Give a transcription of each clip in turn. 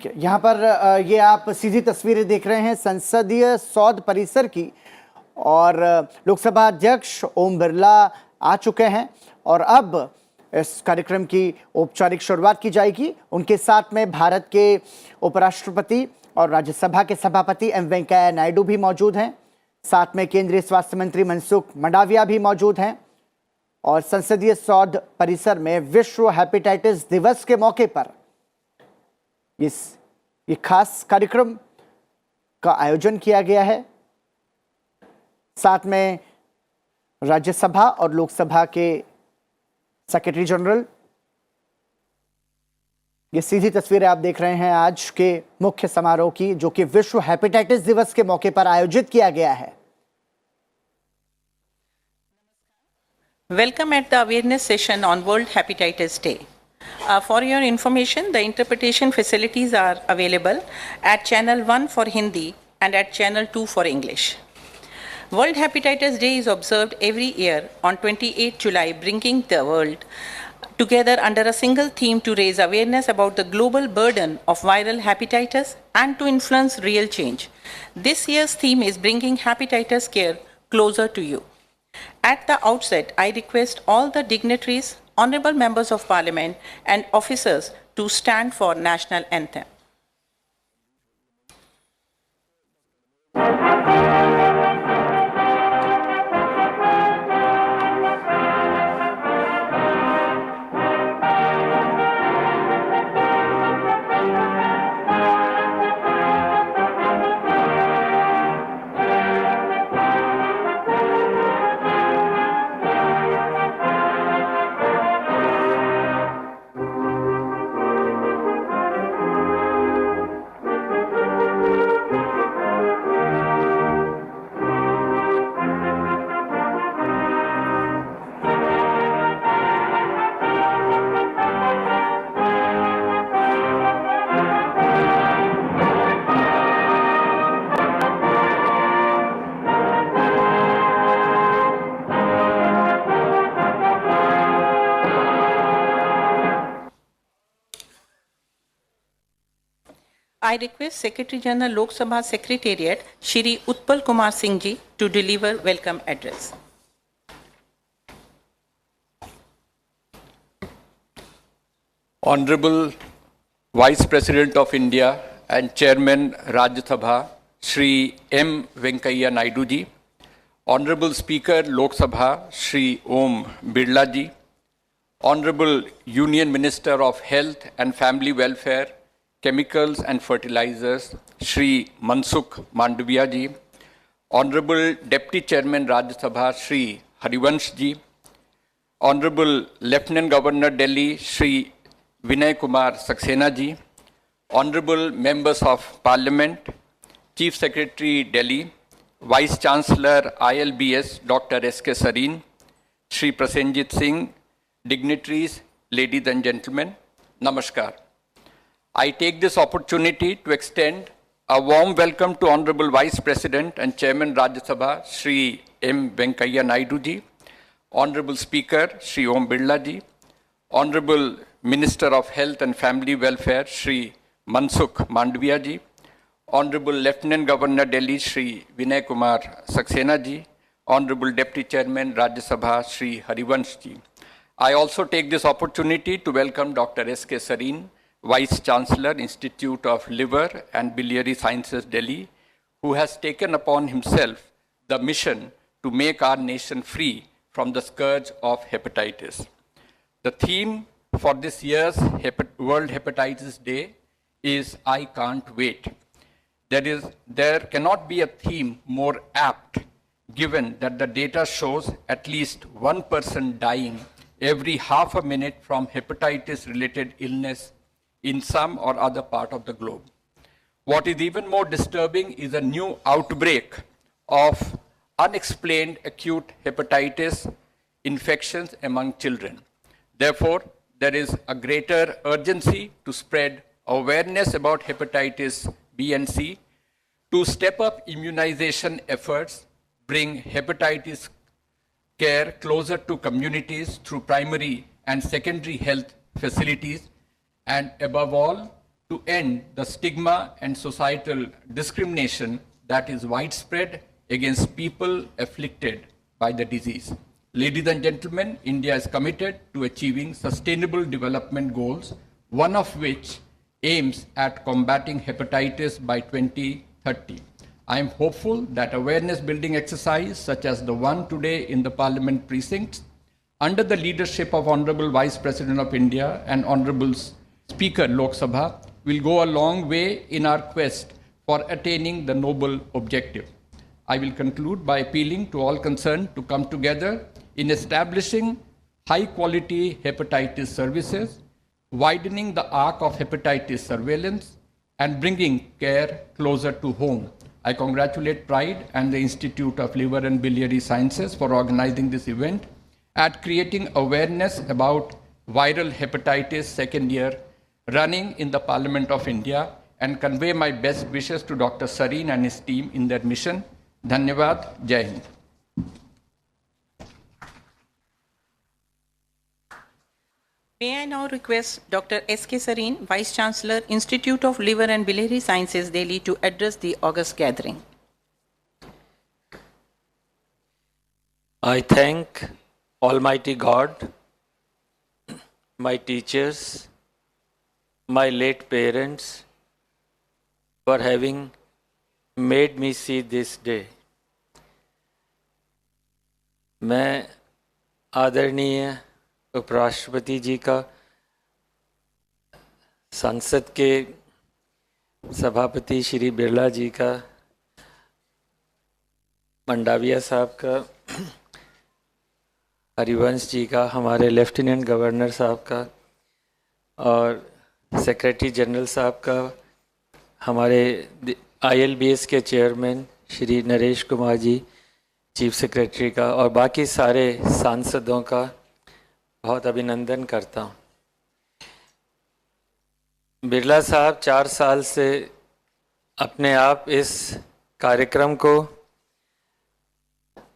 यहाँ पर ये आप सीधी तस्वीरें देख रहे हैं संसदीय सौध परिसर की, और लोकसभा अध्यक्ष ओम बिरला आ चुके हैं और अब इस कार्यक्रम की औपचारिक शुरुआत की जाएगी। उनके साथ में भारत के उपराष्ट्रपति और राज्यसभा के सभापति एम वेंकैया नायडू भी मौजूद हैं। साथ में केंद्रीय स्वास्थ्य मंत्री मनसुख मंडाविया भी मौजूद हैं। और संसदीय सौध परिसर में विश्व हेपेटाइटिस दिवस के मौके पर ये खास कार्यक्रम का आयोजन किया गया है। साथ में राज्यसभा और लोकसभा के सेक्रेटरी जनरल। ये सीधी तस्वीरें आप देख रहे हैं आज के मुख्य समारोह की, जो कि विश्व हेपेटाइटिस दिवस के मौके पर आयोजित किया गया है। Welcome at the awareness session on World Hepatitis Day. For your information, the interpretation facilities are available at channel 1 for Hindi and at channel 2 for English. World Hepatitis Day is observed every year on 28 July, bringing the world together under a single theme to raise awareness about the global burden of viral hepatitis and to influence real change. This year's theme is bringing hepatitis care closer to you. At the outset, I request all the dignitaries, honorable members of parliament and officers to stand for national anthem. I request Secretary General Lok Sabha Secretariat, Shri Utpal Kumar Singh ji, to deliver welcome address. Honorable Vice President of India and Chairman Rajya Sabha, Shri M. Venkaiah Naidu ji, Honorable Speaker Lok Sabha, Shri Om Birla ji, Honorable Union Minister of Health and Family Welfare, Chemicals and Fertilizers, Shri Mansukh Mandaviya ji, Honorable Deputy Chairman Rajya Sabha, Shri Harivansh ji, Honorable Lieutenant Governor Delhi, Shri Vinay Kumar Saxena ji, Honorable Members of Parliament, Chief Secretary Delhi, Vice Chancellor ILBS Dr. S.K. Sareen, Shri Prasenjit Singh, dignitaries, ladies and gentlemen, Namaskar. I take this opportunity to extend a warm welcome to Honorable Vice President and Chairman Rajya Sabha, Shri M. Venkaiah Naidu ji, Honorable Speaker, Shri Om Birla ji, Honorable Minister of Health and Family Welfare, Shri Mansukh Mandaviya ji, Honorable Lieutenant Governor Delhi, Shri Vinay Kumar Saxena ji, Honorable Deputy Chairman Rajya Sabha, Shri Harivansh ji. I also take this opportunity to welcome Dr. S.K. Sareen, Vice Chancellor, Institute of Liver and Biliary Sciences, Delhi, who has taken upon himself the mission to make our nation free from the scourge of hepatitis. The theme for this year's World Hepatitis Day is I Can't Wait. There cannot be a theme more apt, given that the data shows at least one person dying every half a minute from hepatitis-related illness in some or other part of the globe. What is even more disturbing is a new outbreak of unexplained acute hepatitis infections among children. Therefore, there is a greater urgency to spread awareness about hepatitis B and C, to step up immunization efforts, bring hepatitis care closer to communities through primary and secondary health facilities, and above all, to end the stigma and societal discrimination that is widespread against people afflicted by the disease. Ladies and gentlemen, India is committed to achieving sustainable development goals, one of which aims at combating hepatitis by 2030. I am hopeful that awareness building exercise such as the one today in the Parliament precincts under the leadership of Honorable Vice President of India and Honorable Speaker Lok Sabha will go a long way in our quest for attaining the noble objective. I will conclude by appealing to all concerned to come together in establishing high-quality hepatitis services, widening the arc of hepatitis surveillance, and bringing care closer to home. I congratulate Pride and the Institute of Liver and Biliary Sciences for organizing this event at creating awareness about viral hepatitis second year running in the Parliament of India, and convey my best wishes to Dr. Sareen and his team in their mission. Dhanyavad, Jai Hind. May I now request Dr. S.K. Sareen, Vice Chancellor, Institute of Liver and Biliary Sciences, Delhi, to address the August gathering. I thank Almighty God, my teachers, my late parents, for having made me see this day. मैं आदरणीय उपराष्ट्रपति जी का, संसद के सभापति श्री बिरला जी का, मंडाविया साहब का, हरिवंश जी का, हमारे लेफ्टिनेंट गवर्नर साहब का और सेक्रेटरी जनरल साहब का, हमारे ILBS के chairman Shri Naresh Kumar ji, chief secretary का, और बाकी सारे सांसदों का बहुत अभिनंदन करता हूँ। बिरला साहब 4 साल से अपने आप इस कार्यक्रम को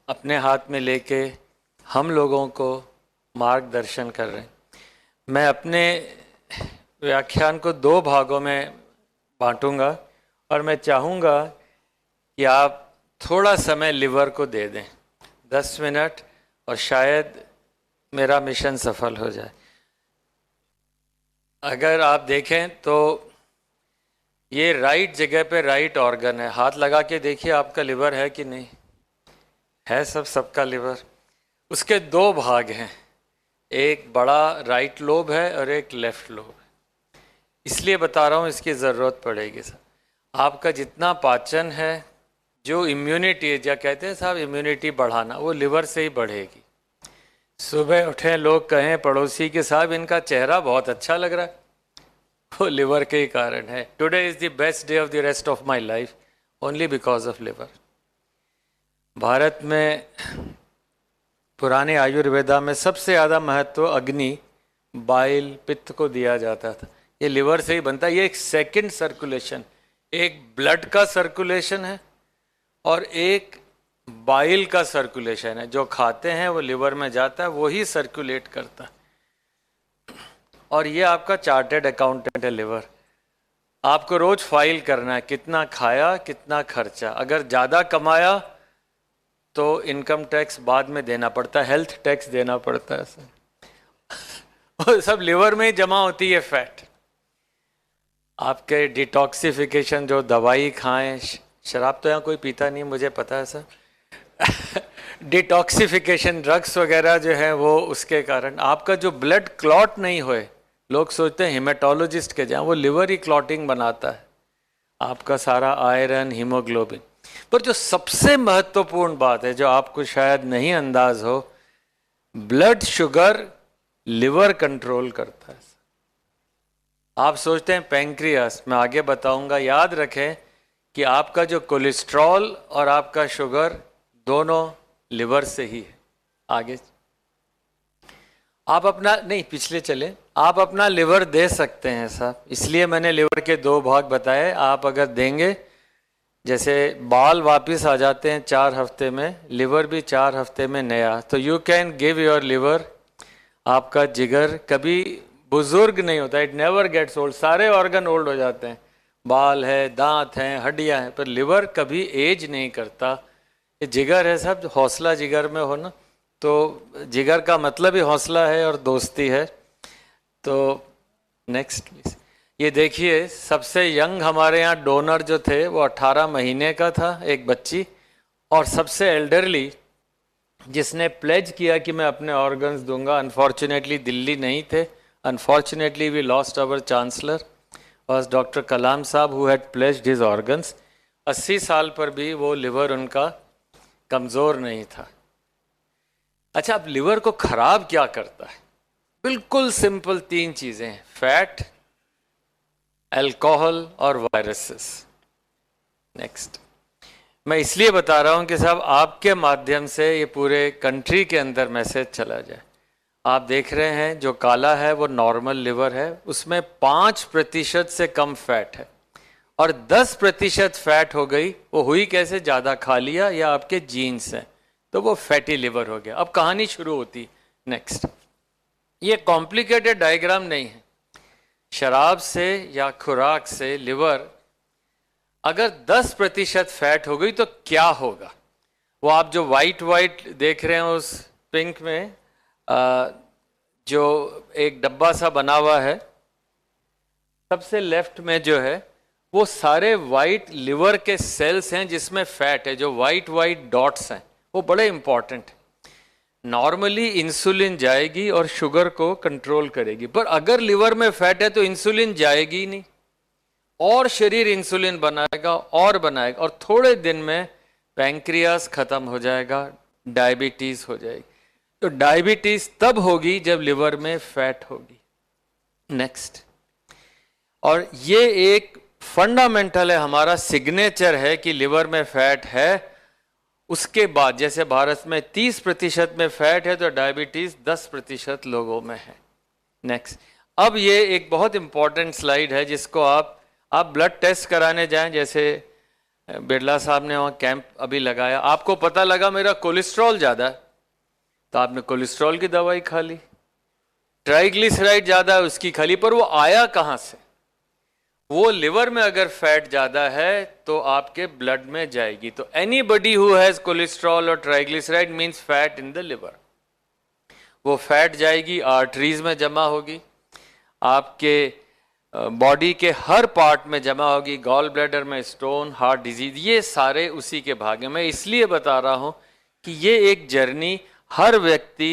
अपने हाथ में लेके हम लोगों को मार्गदर्शन कर रहे हैं। मैं अपने व्याख्यान को 2 भागों में बांटूंगा और मैं चाहूँगा कि आप थोड़ा समय लिवर को दे दें, 10 मिनट, और शायद मेरा मिशन सफल हो जाए। अगर आप देखें तो ये राइट जगह पे राइट ऑर्गन है। हाथ लगा के देखिए आपका लिवर है कि नहीं है। सबका लिवर। उसके 2 भाग हैं, एक बड़ा राइट लोब है और एक लेफ्ट लोब है। इसलिए बता रहा हूँ, इसकी ज़रूरत पड़ेगी सर। आपका जितना पाचन है, जो इम्यूनिटी है, जो कहते हैं साहब इम्यूनिटी बढ़ाना, वो लिवर से ही बढ़ेगी। सुबह उठे लोग कहें पड़ोसी के, साहब इनका चेहरा बहुत अच्छा लग रहा है, वो लिवर के ही कारण है। Today is the best day of the rest of my life only because of liver. Bharat में पुराने आयुर्वेदा में सबसे ज़्यादा महत्व अग्नि, बाइल, पित्त को दिया जाता था। ये लिवर से ही बनता है। ये एक सेकंड सर्कुलेशन, एक ब्लड का सर्कुलेशन है और एक बाइल का सर्कुलेशन है। जो खाते हैं वो लिवर में जाता है, वही सर्कुलेट करता है। और ये आपका चार्टेड अकाउंटेंट है लिवर। आपको रोज फाइल करना है कितना खाया, कितना खर्चा। अगर ज़्यादा कमाया तो इनकम टैक्स बाद में देना पड़ता है, हेल्थ टैक्स देना पड़ता है सर। और सब लिवर में ही जमा होती है फैट। आपके डिटॉक्सिफिकेशन, जो दवाई खाएं, शराब तो यहाँ कोई पीता नहीं मुझे पता है सर। डिटॉक्सिफिकेशन ड्रग्स वगैरह जो है वो उसके कारण आपका जो ब्लड क्लॉट नहीं होए, लोग सोचते हैं हेमेटोलॉजिस्ट के जाएं, वो लिवर ही क्लॉटिंग बनाता है आपका सारा आयरन, हीमोग्लोबिन। पर जो सबसे महत्वपूर्ण बात है, जो आपको शायद नहीं अंदाज हो, ब्लड शुगर लिवर कंट्रोल करता है। आप सोचते हैं पैंक्रियास, मैं आगे बताऊंगा। याद रखें कि आपका जो कोलेस्ट्रॉल और आपका शुगर दोनों लिवर से ही है। आगे आप अपना नहीं, पिछले चले, आप अपना लिवर दे सकते हैं साहब। इसलिए मैंने लिवर के 2 भाग बताए। आप अगर देंगे, जैसे बाल वापस आ जाते हैं 4 हफ्ते में, लिवर भी 4 हफ्ते में नया। तो you can give your liver. आपका जिगर कभी बुजुर्ग नहीं होता, इट नेवर गेट्स ओल्ड। सारे ऑर्गन ओल्ड हो जाते हैं, बाल है, दांत हैं, हड्डियां हैं, पर लिवर कभी एज नहीं करता। ये जिगर है सब, हौसला जिगर में हो ना, तो जिगर का मतलब ही हौसला है और दोस्ती है। तो नेक्स्ट प्लीज। ये देखिए सबसे यंग हमारे यहाँ डोनर जो थे वो 18 महीने का था, एक बच्ची, और सबसे एल्डरली जिसने प्लेज किया कि मैं अपने ऑर्गन्स दूंगा, अनफॉर्चुनेटली दिल्ली नहीं थे, unfortunately we lost our chancellor was doctor Kalam sahab who had pledged his organs। 80 साल पर भी वो लिवर उनका कमज़ोर नहीं था। अच्छा, अब लिवर को खराब क्या करता है? बिल्कुल सिंपल 3 चीज़ें हैं, फैट, अल्कोहल और वायरसेस। नेक्स्ट। मैं इसलिए बता रहा हूं कि साहब आपके माध्यम से ये पूरे कंट्री के अंदर मैसेज चला जाए। आप देख रहे हैं जो काला है वो नॉर्मल लिवर है, उसमें 5% से कम फैट है, और 10% फैट हो गई, वो हुई कैसे? ज़्यादा खा लिया या आपके जीन्स हैं, तो वो फैटी लिवर हो गया। अब कहानी शुरू होती। नेक्स्ट। ये कॉम्प्लिकेटेड डायग्राम नहीं है। शराब से या खुराक से लिवर अगर 10% फैट हो गई तो क्या होगा? वो आप जो वाइट देख रहे हैं उस पिंक में जो एक डब्बा सा बना हुआ है, सबसे लेफ्ट में जो है वो सारे वाइट लिवर के सेल्स हैं जिसमें फैट है। जो वाइट डॉट्स हैं वो बड़े इंपॉर्टेंट है। नॉर्मली इंसुलिन जाएगी और शुगर को कंट्रोल करेगी, पर अगर लिवर में फैट है तो इंसुलिन जाएगी ही नहीं, और शरीर इंसुलिन बनाएगा और बनाएगा, और थोड़े दिन में पैंक्रियास खत्म हो जाएगा, डायबिटीज हो जाएगी। तो डायबिटीज तब होगी जब लिवर में फैट होगी। नेक्स्ट। और ये एक फंडामेंटल है, हमारा सिग्नेचर है कि लिवर में फैट है। उसके बाद जैसे भारत में 30% में फैट है तो डायबिटीज 10% लोगों में है। नेक्स्ट। अब ये एक बहुत इंपॉर्टेंट स्लाइड है जिसको आप ब्लड टेस्ट कराने जाएं, जैसे बिरला साहब ने वहाँ कैंप अभी लगाया, आपको पता लगा मेरा कोलेस्ट्रॉल ज़्यादा है, तो आपने कोलेस्ट्रॉल की दवाई खा ली। ट्राइग्लिसराइड ज़्यादा है, उसकी खा ली, पर वो आया कहाँ से? वो लिवर में अगर फैट ज़्यादा है तो आपके ब्लड में जाएगी। तो एनीबडी हु हैज़ कोलेस्ट्रॉल और triglyceride means fat in the liver. वो फैट जाएगी, आर्टरीज में जमा होगी, आपके बॉडी के हर पार्ट में जमा होगी, गॉल ब्लैडर में स्टोन, हार्ट डिजीज, ये सारे उसी के भाग हैं। मैं इसलिए बता रहा हूं कि ये एक जर्नी हर व्यक्ति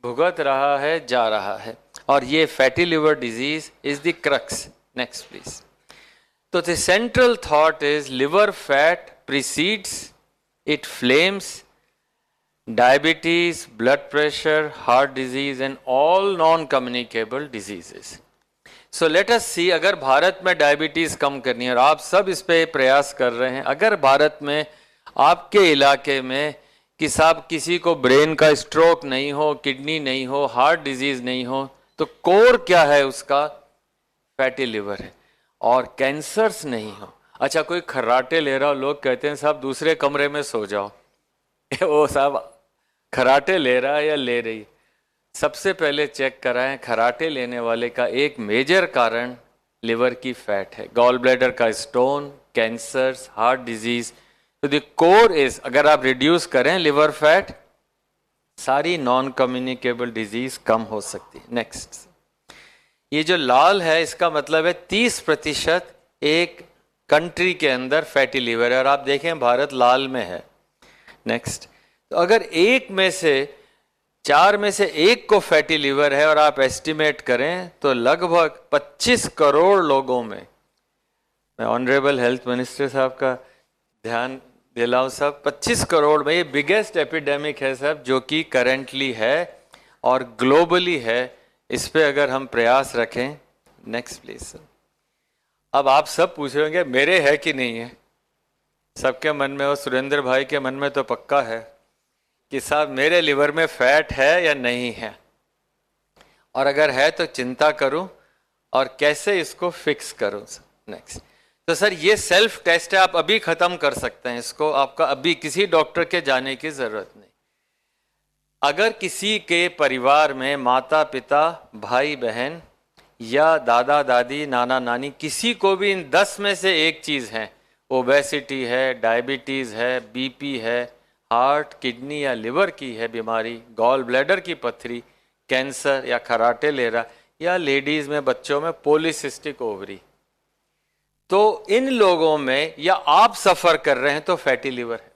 भुगत रहा है, जा रहा है, और ये fatty liver disease is the crux. Next please. तो the central thought is liver fat precedes, it flames diabetes, blood pressure, heart disease and all non-communicable diseases. So let us see, अगर भारत में डायबिटीज़ कम करनी है और आप सब इस पे प्रयास कर रहे हैं, अगर भारत में आपके इलाके में कि साहब किसी को ब्रेन का स्ट्रोक नहीं हो, किडनी नहीं हो, हार्ट डिजीज़ नहीं हो, तो कोर क्या है उसका? फैटी लिवर है। और कैंसर्स नहीं हो। अच्छा, कोई खर्राटे ले रहा हो, लोग कहते हैं साहब दूसरे कमरे में सो जाओ, वो साहब खराटे ले रहा है या ले रही। सबसे पहले चेक कराएं, खराटे लेने वाले का एक मेजर कारण लिवर की फैट है, गॉल ब्लैडर का स्टोन, कैंसर्स, हार्ट डिजीज। तो द कोर इज, अगर आप रिड्यूस करें लिवर फैट, सारी नॉन कम्युनिकेबल डिजीज कम हो सकती है। नेक्स्ट। ये जो लाल है इसका मतलब है 30% एक कंट्री के अंदर फैटी लिवर है, और आप देखें भारत लाल में है। नेक्स्ट। तो अगर 4 में से 1 को फैटी लिवर है और आप एस्टिमेट करें तो लगभग 25 करोड़ लोगों में, मैं ऑनरेबल हेल्थ मिनिस्टर साहब का ध्यान दिलाऊं साहब, 25 करोड़ में ये बिगेस्ट एपिडेमिक है साहब जो कि करेंटली है और ग्लोबली है। इस पे अगर हम प्रयास रखें। Next please. अब आप सब पूछ रहे होंगे मेरे है कि नहीं है, सबके मन में हो, सुरेंद्र भाई के मन में तो पक्का है कि साहब मेरे लिवर में फैट है या नहीं है, और अगर है तो चिंता करूं और कैसे इसको फिक्स करूं। नेक्स्ट। तो सर ये सेल्फ टेस्ट है, आप अभी खत्म कर सकते हैं इसको, आपका अभी किसी डॉक्टर के जाने की जरूरत नहीं। अगर किसी के परिवार में माता पिता, भाई बहन या दादा दादी नाना नानी किसी को भी इन 10 में से एक चीज़ है, ओबेसिटी है, डायबिटीज़ है, बीपी है, हार्ट किडनी या लिवर की है बीमारी, गॉल ब्लैडर की पथरी, कैंसर या खराटे लेरा, या लेडीज़ में बच्चों में पॉलीसिस्टिक ओवरी, तो इन लोगों में या आप सफ़र कर रहे हैं तो फैटी लिवर है।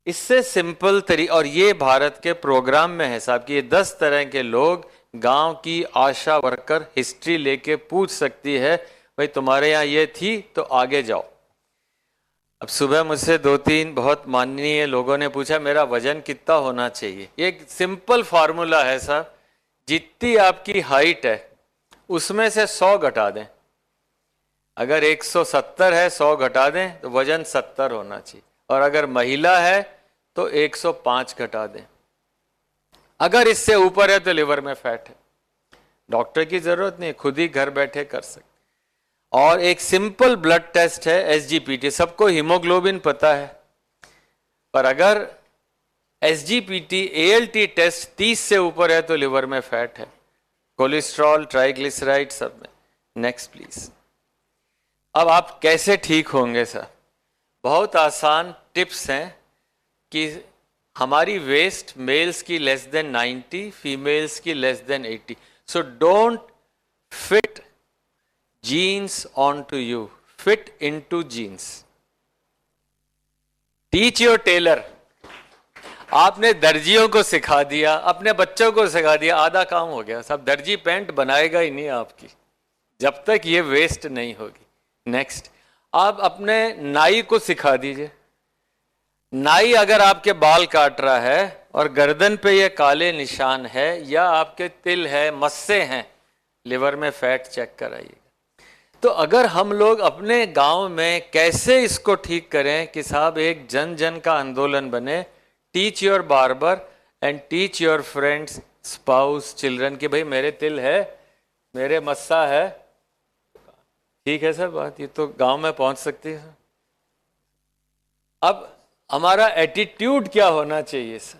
इससे सिंपल और ये भारत के प्रोग्राम में है साहब कि ये 10 तरह के लोग गांव की आशा वर्कर हिस्ट्री लेके पूछ सकती है, भाई तुम्हारे यहाँ ये थी तो आगे जाओ। अब सुबह मुझसे 2-3 बहुत माननीय लोगों ने पूछा मेरा वजन कितना होना चाहिए। ये एक सिंपल फार्मूला है साहब, जितनी आपकी हाइट है उसमें से 100 घटा दें। अगर 170 है 100 घटा दें तो वजन 70 होना चाहिए, और अगर महिला है तो 105 घटा दें। अगर इससे ऊपर है तो लिवर में फैट है, डॉक्टर की जरूरत नहीं, खुद ही घर बैठे कर सकते। और एक सिंपल ब्लड टेस्ट है एसजीपीटी, सबको हीमोग्लोबिन पता है, पर अगर एसजीपीटी एएलटी टेस्ट 30 से ऊपर है तो लिवर में फैट है, कोलेस्ट्रॉल, ट्राइग्लिसराइड सब में। Next please. अब आप कैसे ठीक होंगे सर? बहुत आसान टिप्स हैं कि हमारी वेस्ट मेल्स की लेस देन 90, फीमेल्स की less than 80, so don't fit jeans on to you, fit in to jeans. Teach your tailor. आपने दर्जियों को सिखा दिया, अपने बच्चों को सिखा दिया, आधा काम हो गया। सब दर्जी पैंट बनाएगा ही नहीं आपकी जब तक ये वेस्ट नहीं होगी। नेक्स्ट, आप अपने नाई को सिखा दीजिए। नाई अगर आपके बाल काट रहा है और गर्दन पे ये काले निशान है या आपके तिल है, मस्से हैं, लिवर में फैट चेक कराइएगा। तो अगर हम लोग अपने गांव में कैसे इसको ठीक करें कि साहब एक जन जन का आंदोलन बने, teach your barber and teach your friends, spouse, children कि भाई मेरे तिल है, मेरे मस्सा है, ठीक है सर बात, ये तो गांव में पहुंच सकती है। अब हमारा एटीट्यूड क्या होना चाहिए सर?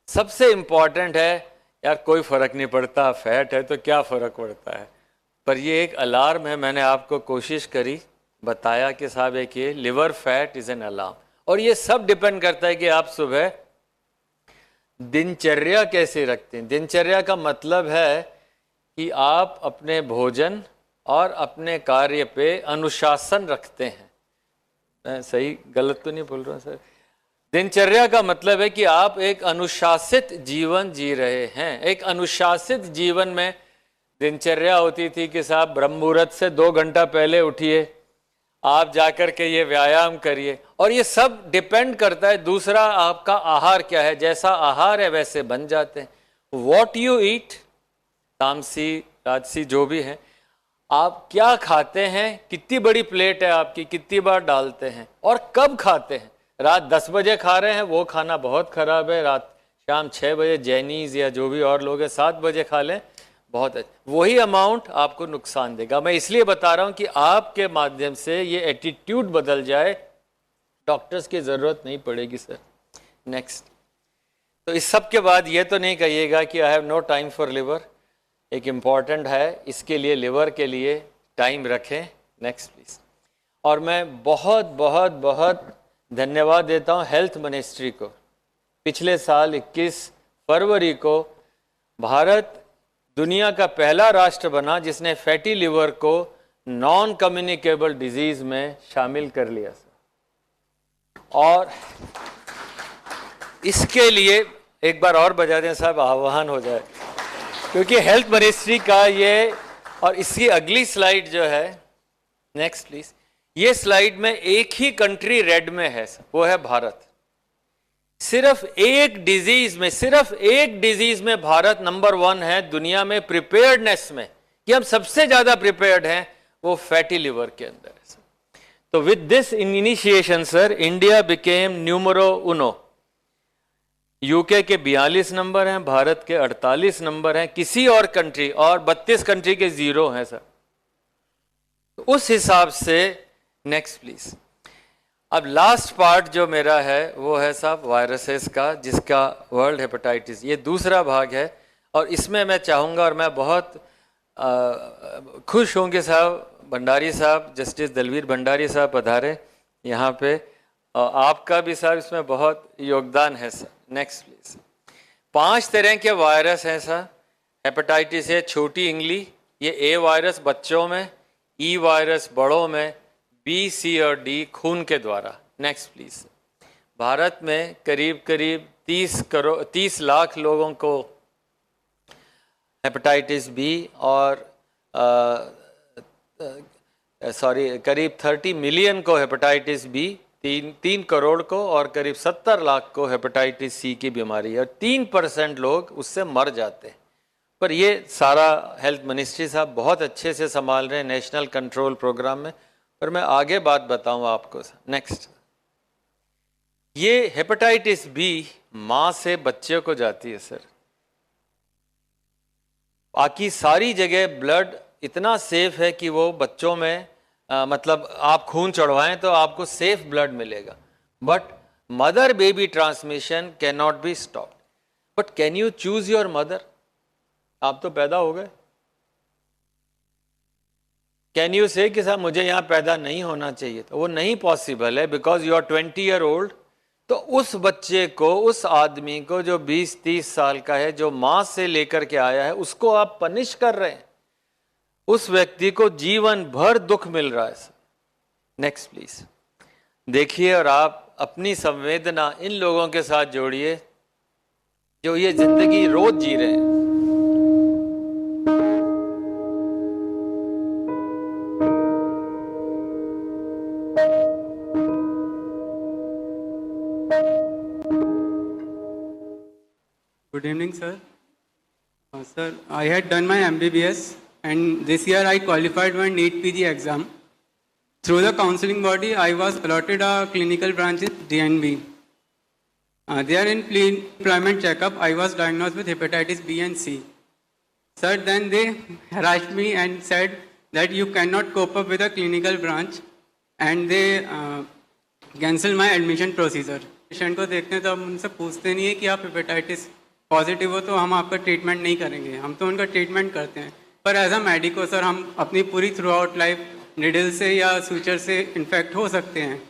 सबसे इंपॉर्टेंट है यार, कोई फर्क नहीं पड़ता, फैट है तो क्या फर्क पड़ता है, पर ये एक अलार्म है। मैंने आपको कोशिश करी, बताया कि साहब एक ये liver fat is an alarm. और ये सब डिपेंड करता है कि आप सुबह दिनचर्या कैसे रखते हैं। दिनचर्या का मतलब है कि आप अपने भोजन और अपने कार्य पे अनुशासन रखते हैं। मैं सही गलत तो नहीं बोल रहा सर? दिनचर्या का मतलब है कि आप एक अनुशासित जीवन जी रहे हैं। एक अनुशासित जीवन में दिनचर्या होती थी कि साहब ब्रह्म मुहूर्त से 2 घंटा पहले उठिए, आप जाकर के ये व्यायाम करिए। और ये सब डिपेंड करता है, दूसरा आपका आहार क्या है, जैसा आहार है वैसे बन जाते हैं। वॉट यू ईट, तामसी राजसी जो भी है, आप क्या खाते हैं, कितनी बड़ी प्लेट है आपकी, कितनी बार डालते हैं और कब खाते हैं। रात 10 बजे खा रहे हैं, वो खाना बहुत खराब है। रात शाम 6 बजे जैनीज या जो भी और लोग हैं 7 बजे खा लें, बहुत अच्छा, वही अमाउंट आपको नुकसान देगा। मैं इसलिए बता रहा हूं कि आपके माध्यम से ये एटीट्यूड बदल जाए, डॉक्टर्स की ज़रूरत नहीं पड़ेगी सर। नेक्स्ट, तो इस सब के बाद ये तो नहीं कहिएगा कि I have no time for liver. एक इम्पॉर्टेंट है, इसके लिए लिवर के लिए टाइम रखें। Next please. और मैं बहुत बहुत बहुत धन्यवाद देता हूँ हेल्थ मिनिस्ट्री को। पिछले साल 21 फरवरी को भारत दुनिया का पहला राष्ट्र बना जिसने फैटी लिवर को नॉन कम्युनिकेबल डिजीज में शामिल कर लिया सर। और इसके लिए एक बार और बजा दें साहब, आह्वान हो जाए, क्योंकि हेल्थ मिनिस्ट्री का ये, और इसकी अगली स्लाइड जो है, नेक्स्ट प्लीज, ये स्लाइड में एक ही कंट्री रेड में है, वो है भारत। सिर्फ एक डिजीज में भारत नंबर 1 है दुनिया में प्रिपेयर्डनेस में, कि हम सबसे ज्यादा प्रिपेयर्ड हैं, वो फैटी लिवर के अंदर है। तो with this initiation sir, India became numero 1। UK के 42 नंबर हैं, भारत के 48 नंबर हैं, किसी और कंट्री, और 32 कंट्री के 0 हैं सर। तो उस हिसाब से नेक्स्ट प्लीज। अब लास्ट पार्ट जो मेरा है वो है साहब वायरसेस का, जिसका वर्ल्ड हेपेटाइटिस, ये दूसरा भाग है। और इसमें मैं चाहूँगा और मैं बहुत खुश हूँ कि साहब भंडारी साहब, जस्टिस दलवीर भंडारी साहब पधारे यहाँ पे, और आपका भी साहब इसमें बहुत योगदान है सर। Next please. 5 तरह के वायरस हैं सर। हेपेटाइटिस ए छोटी इंगली, ये ए वायरस बच्चों में, ई वायरस बड़ों में, बी, सी और डी खून के द्वारा। Next please. भारत में करीब करीब 30 लाख लोगों को हेपेटाइटिस बी और करीब 30 मिलियन को हेपेटाइटिस बी, 3 करोड़ को, और करीब 70 लाख को हेपेटाइटिस सी की बीमारी है, और 3% लोग उससे मर जाते हैं। पर ये सारा हेल्थ मिनिस्ट्री साहब बहुत अच्छे से संभाल रहे हैं नेशनल कंट्रोल प्रोग्राम में। पर मैं आगे बात बताऊं आपको। नेक्स्ट, ये हेपेटाइटिस बी माँ से बच्चे को जाती है सर। बाकी सारी जगह ब्लड इतना सेफ है कि वो बच्चों में मतलब आप खून चढ़वाएं तो आपको सेफ ब्लड मिलेगा, but mother baby transmission can not be stopped. But can you choose your mother? आप तो पैदा हो गए। कैन यू से कि साहब मुझे यहाँ पैदा नहीं होना चाहिए? तो वो नहीं पॉसिबल है, because you are 20 year old. तो उस बच्चे को, उस आदमी को जो 20-30 साल का है, जो माँ से लेकर के आया है, उसको आप पनिश कर रहे हैं। उस व्यक्ति को जीवन भर दुख मिल रहा है। Next please. देखिए और आप अपनी संवेदना इन लोगों के साथ जोड़िए जो ये जिंदगी रोज जी रहे हैं। Good evening, sir. Sir, I had done my MBBS and this year I qualified for NEET PG exam. Through the counseling body, I was allotted a clinical branch in DNB. There in pre-employment checkup, I was diagnosed with hepatitis B and C. Sir, then they harassed me and said that you cannot cope up with a clinical branch, and they cancelled my admission procedure. Patient को देखते हैं तो हम उनसे पूछते नहीं है कि आप हेपेटाइटिस पॉजिटिव हो तो हम आपका ट्रीटमेंट नहीं करेंगे, हम तो उनका ट्रीटमेंट करते हैं। पर एज अ मेडिको सर, हम अपनी पूरी थ्रू आउट लाइफ निडल से या सूचर से इन्फेक्ट हो सकते हैं।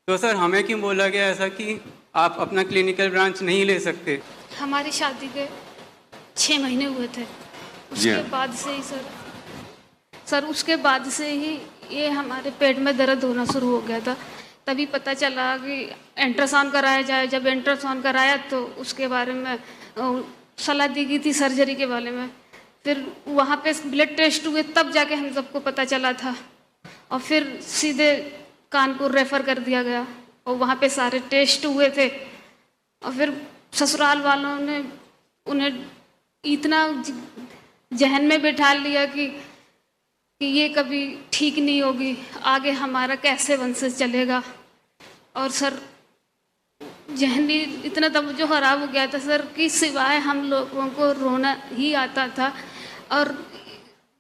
तो सर हमें क्यों बोला गया ऐसा कि आप अपना क्लिनिकल ब्रांच नहीं ले सकते? हमारी शादी के 6 महीने हुए थे, उसके बाद से ही सर उसके बाद से ही ये हमारे पेट में दर्द होना शुरू हो गया था। तभी पता चला कि अल्ट्रासाउंड कराया जाए। जब अल्ट्रासाउंड कराया तो उसके बारे में सलाह दी गई थी सर्जरी के बारे में। फिर वहाँ पे ब्लड टेस्ट हुए तब जाके हम सबको पता चला था, और फिर सीधे कानपुर रेफ़र कर दिया गया और वहाँ पे सारे टेस्ट हुए थे। और फिर ससुराल वालों ने उन्हें इतना जहन में बिठा लिया कि ये कभी ठीक नहीं होगी, आगे हमारा कैसे वंश चलेगा। और सर जहन भी इतना तवज्जो ख़राब हो गया था सर कि सिवाय हम लोगों को रोना ही आता था। और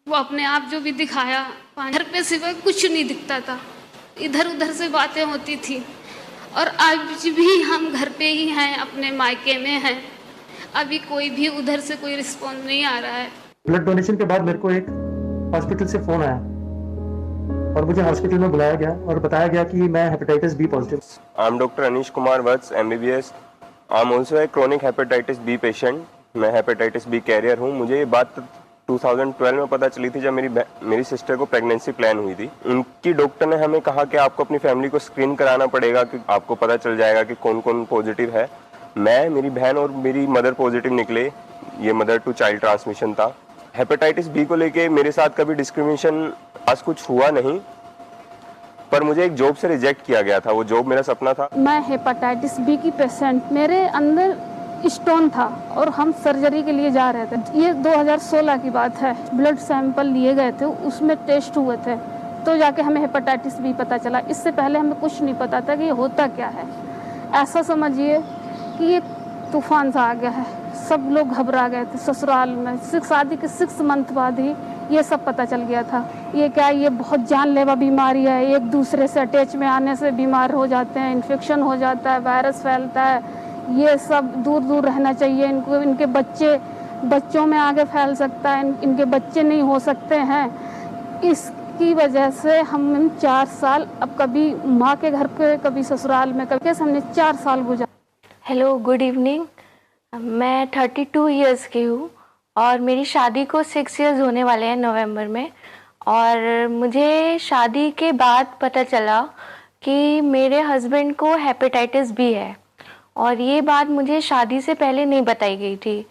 वो अपने आप जो भी दिखाया, घर पे सिवाय कुछ नहीं दिखता था, इधर उधर से बातें होती थी। और आज भी हम घर पे ही हैं, अपने मायके में हैं, अभी कोई भी उधर से कोई रिस्पॉन्स नहीं आ रहा है। ब्लड डोनेशन के बाद मेरे को एक हॉस्पिटल से फ़ोन आया और मुझे हॉस्पिटल में बुलाया गया और बताया गया कि मैं hepatitis B positive. I am doctor Anish Kumar Vats, MBBS। I am also a chronic hepatitis B patient. मैं हेपेटाइटिस बी कैरियर हूँ। मुझे ये बात 2012 में पता चली थी जब मेरी सिस्टर को प्रेगनेंसी प्लान हुई थी। उनकी डॉक्टर ने हमें कहा कि आपको अपनी फैमिली को स्क्रीन कराना पड़ेगा कि आपको पता चल जाएगा कि कौन कौन पॉजिटिव है। मैं, मेरी बहन और मेरी मदर पॉजिटिव निकले। ये मदर टू चाइल्ड ट्रांसमिशन था। हेपेटाइटिस बी को लेके मेरे साथ कभी डिस्क्रिमिनेशन आज कुछ हुआ नहीं, पर मुझे एक जॉब से रिजेक्ट किया गया था। वो जॉब मेरा सपना था। मैं हेपेटाइटिस बी की पेशेंट, मेरे अंदर स्टोन था और हम सर्जरी के लिए जा रहे थे। ये 2016 की बात है। ब्लड सैंपल लिए गए थे, उसमें टेस्ट हुए थे, तो जाके हमें हेपेटाइटिस बी पता चला। इससे पहले हमें कुछ नहीं पता था कि ये होता क्या है। ऐसा समझिए कि ये तूफान सा आ गया है, सब लोग घबरा गए थे ससुराल में। शादी के 6 मंथ बाद ही ये सब पता चल गया था। ये क्या, ये बहुत जानलेवा बीमारी है, एक दूसरे से अटैच में आने से बीमार हो जाते हैं, इन्फेक्शन हो जाता है, वायरस फैलता है। ये सब दूर दूर रहना चाहिए इनको। इनके बच्चे बच्चों में आगे फैल सकता है, इनके बच्चे नहीं हो सकते हैं। इसकी वजह से हम 4 साल, अब कभी माँ के घर पे, कभी ससुराल में, कभी हमने 4 साल गुजारे। Hello, good evening. मैं 32 इयर्स की हूँ और मेरी शादी को 6 इयर्स होने वाले हैं नवंबर में। और मुझे शादी के बाद पता चला कि मेरे हस्बैंड को हेपेटाइटिस बी है और ये बात मुझे शादी से पहले नहीं बताई गई थी।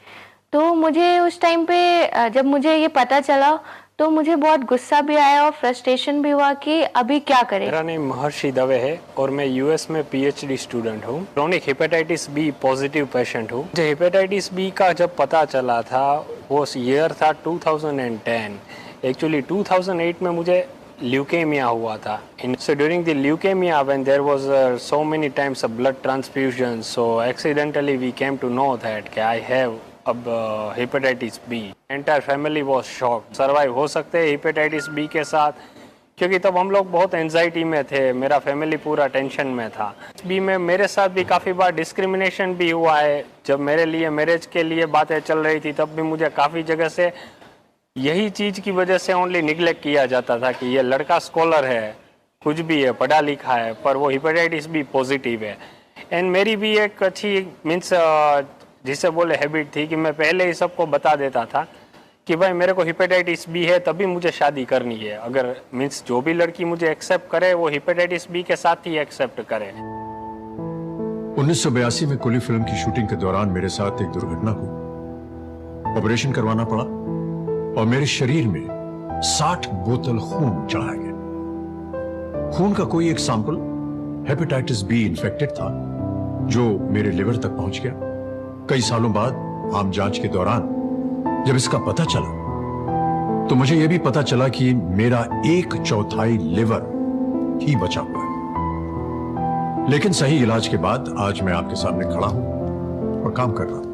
तो मुझे उस टाइम पे जब मुझे ये पता चला तो मुझे बहुत गुस्सा भी आया और फ्रस्ट्रेशन भी हुआ कि अभी क्या करें। मेरा नाम महर्षि दवे है और मैं यूएस में पीएचडी स्टूडेंट हूँ। Chronic hepatitis B positive patient हूँ। मुझे हेपेटाइटिस बी का जब पता चला था वो ईयर था 2010। एक्चुअली 2008 में मुझे ल्यूकेमिया हुआ था। So during the leukemia, when there was so many times a blood transfusion, so accidentally we came to know that I have hepatitis B. Entire family was shock. Survive हो सकते हैं hepatitis B के साथ, क्योंकि तब हम लोग बहुत एंजाइटी में थे, मेरा फैमिली पूरा टेंशन में था। बी में मेरे साथ भी काफ़ी बार डिस्क्रिमिनेशन भी हुआ है। जब मेरे लिए मैरिज के लिए बातें चल रही थी तब भी मुझे काफ़ी जगह से यही चीज़ की वजह से ओनली निगलेक्ट किया जाता था कि ये लड़का स्कॉलर है, कुछ भी है, पढ़ा लिखा है, पर वो हेपेटाइटिस बी पॉजिटिव है। एंड मेरी भी एक अच्छी मीन्स जिसे बोले हैबिट थी कि मैं पहले ही सबको बता देता था कि भाई मेरे को हेपेटाइटिस बी है तभी मुझे शादी करनी है। अगर मीन्स जो भी लड़की मुझे एक्सेप्ट करे वो हेपेटाइटिस बी के साथ ही एक्सेप्ट करे। 1982 में कुली फिल्म की शूटिंग के दौरान मेरे साथ एक दुर्घटना हुई। ऑपरेशन करवाना पड़ा और मेरे शरीर में 60 बोतल खून चढ़ाया गया। खून का कोई एक सैंपल हेपेटाइटिस बी इन्फेक्टेड था जो मेरे लिवर तक पहुंच गया। कई सालों बाद आम जांच के दौरान जब इसका पता चला तो मुझे यह भी पता चला कि मेरा 1/4 लिवर ही बचा हुआ है। लेकिन सही इलाज के बाद आज मैं आपके सामने खड़ा हूं और काम कर रहा हूं।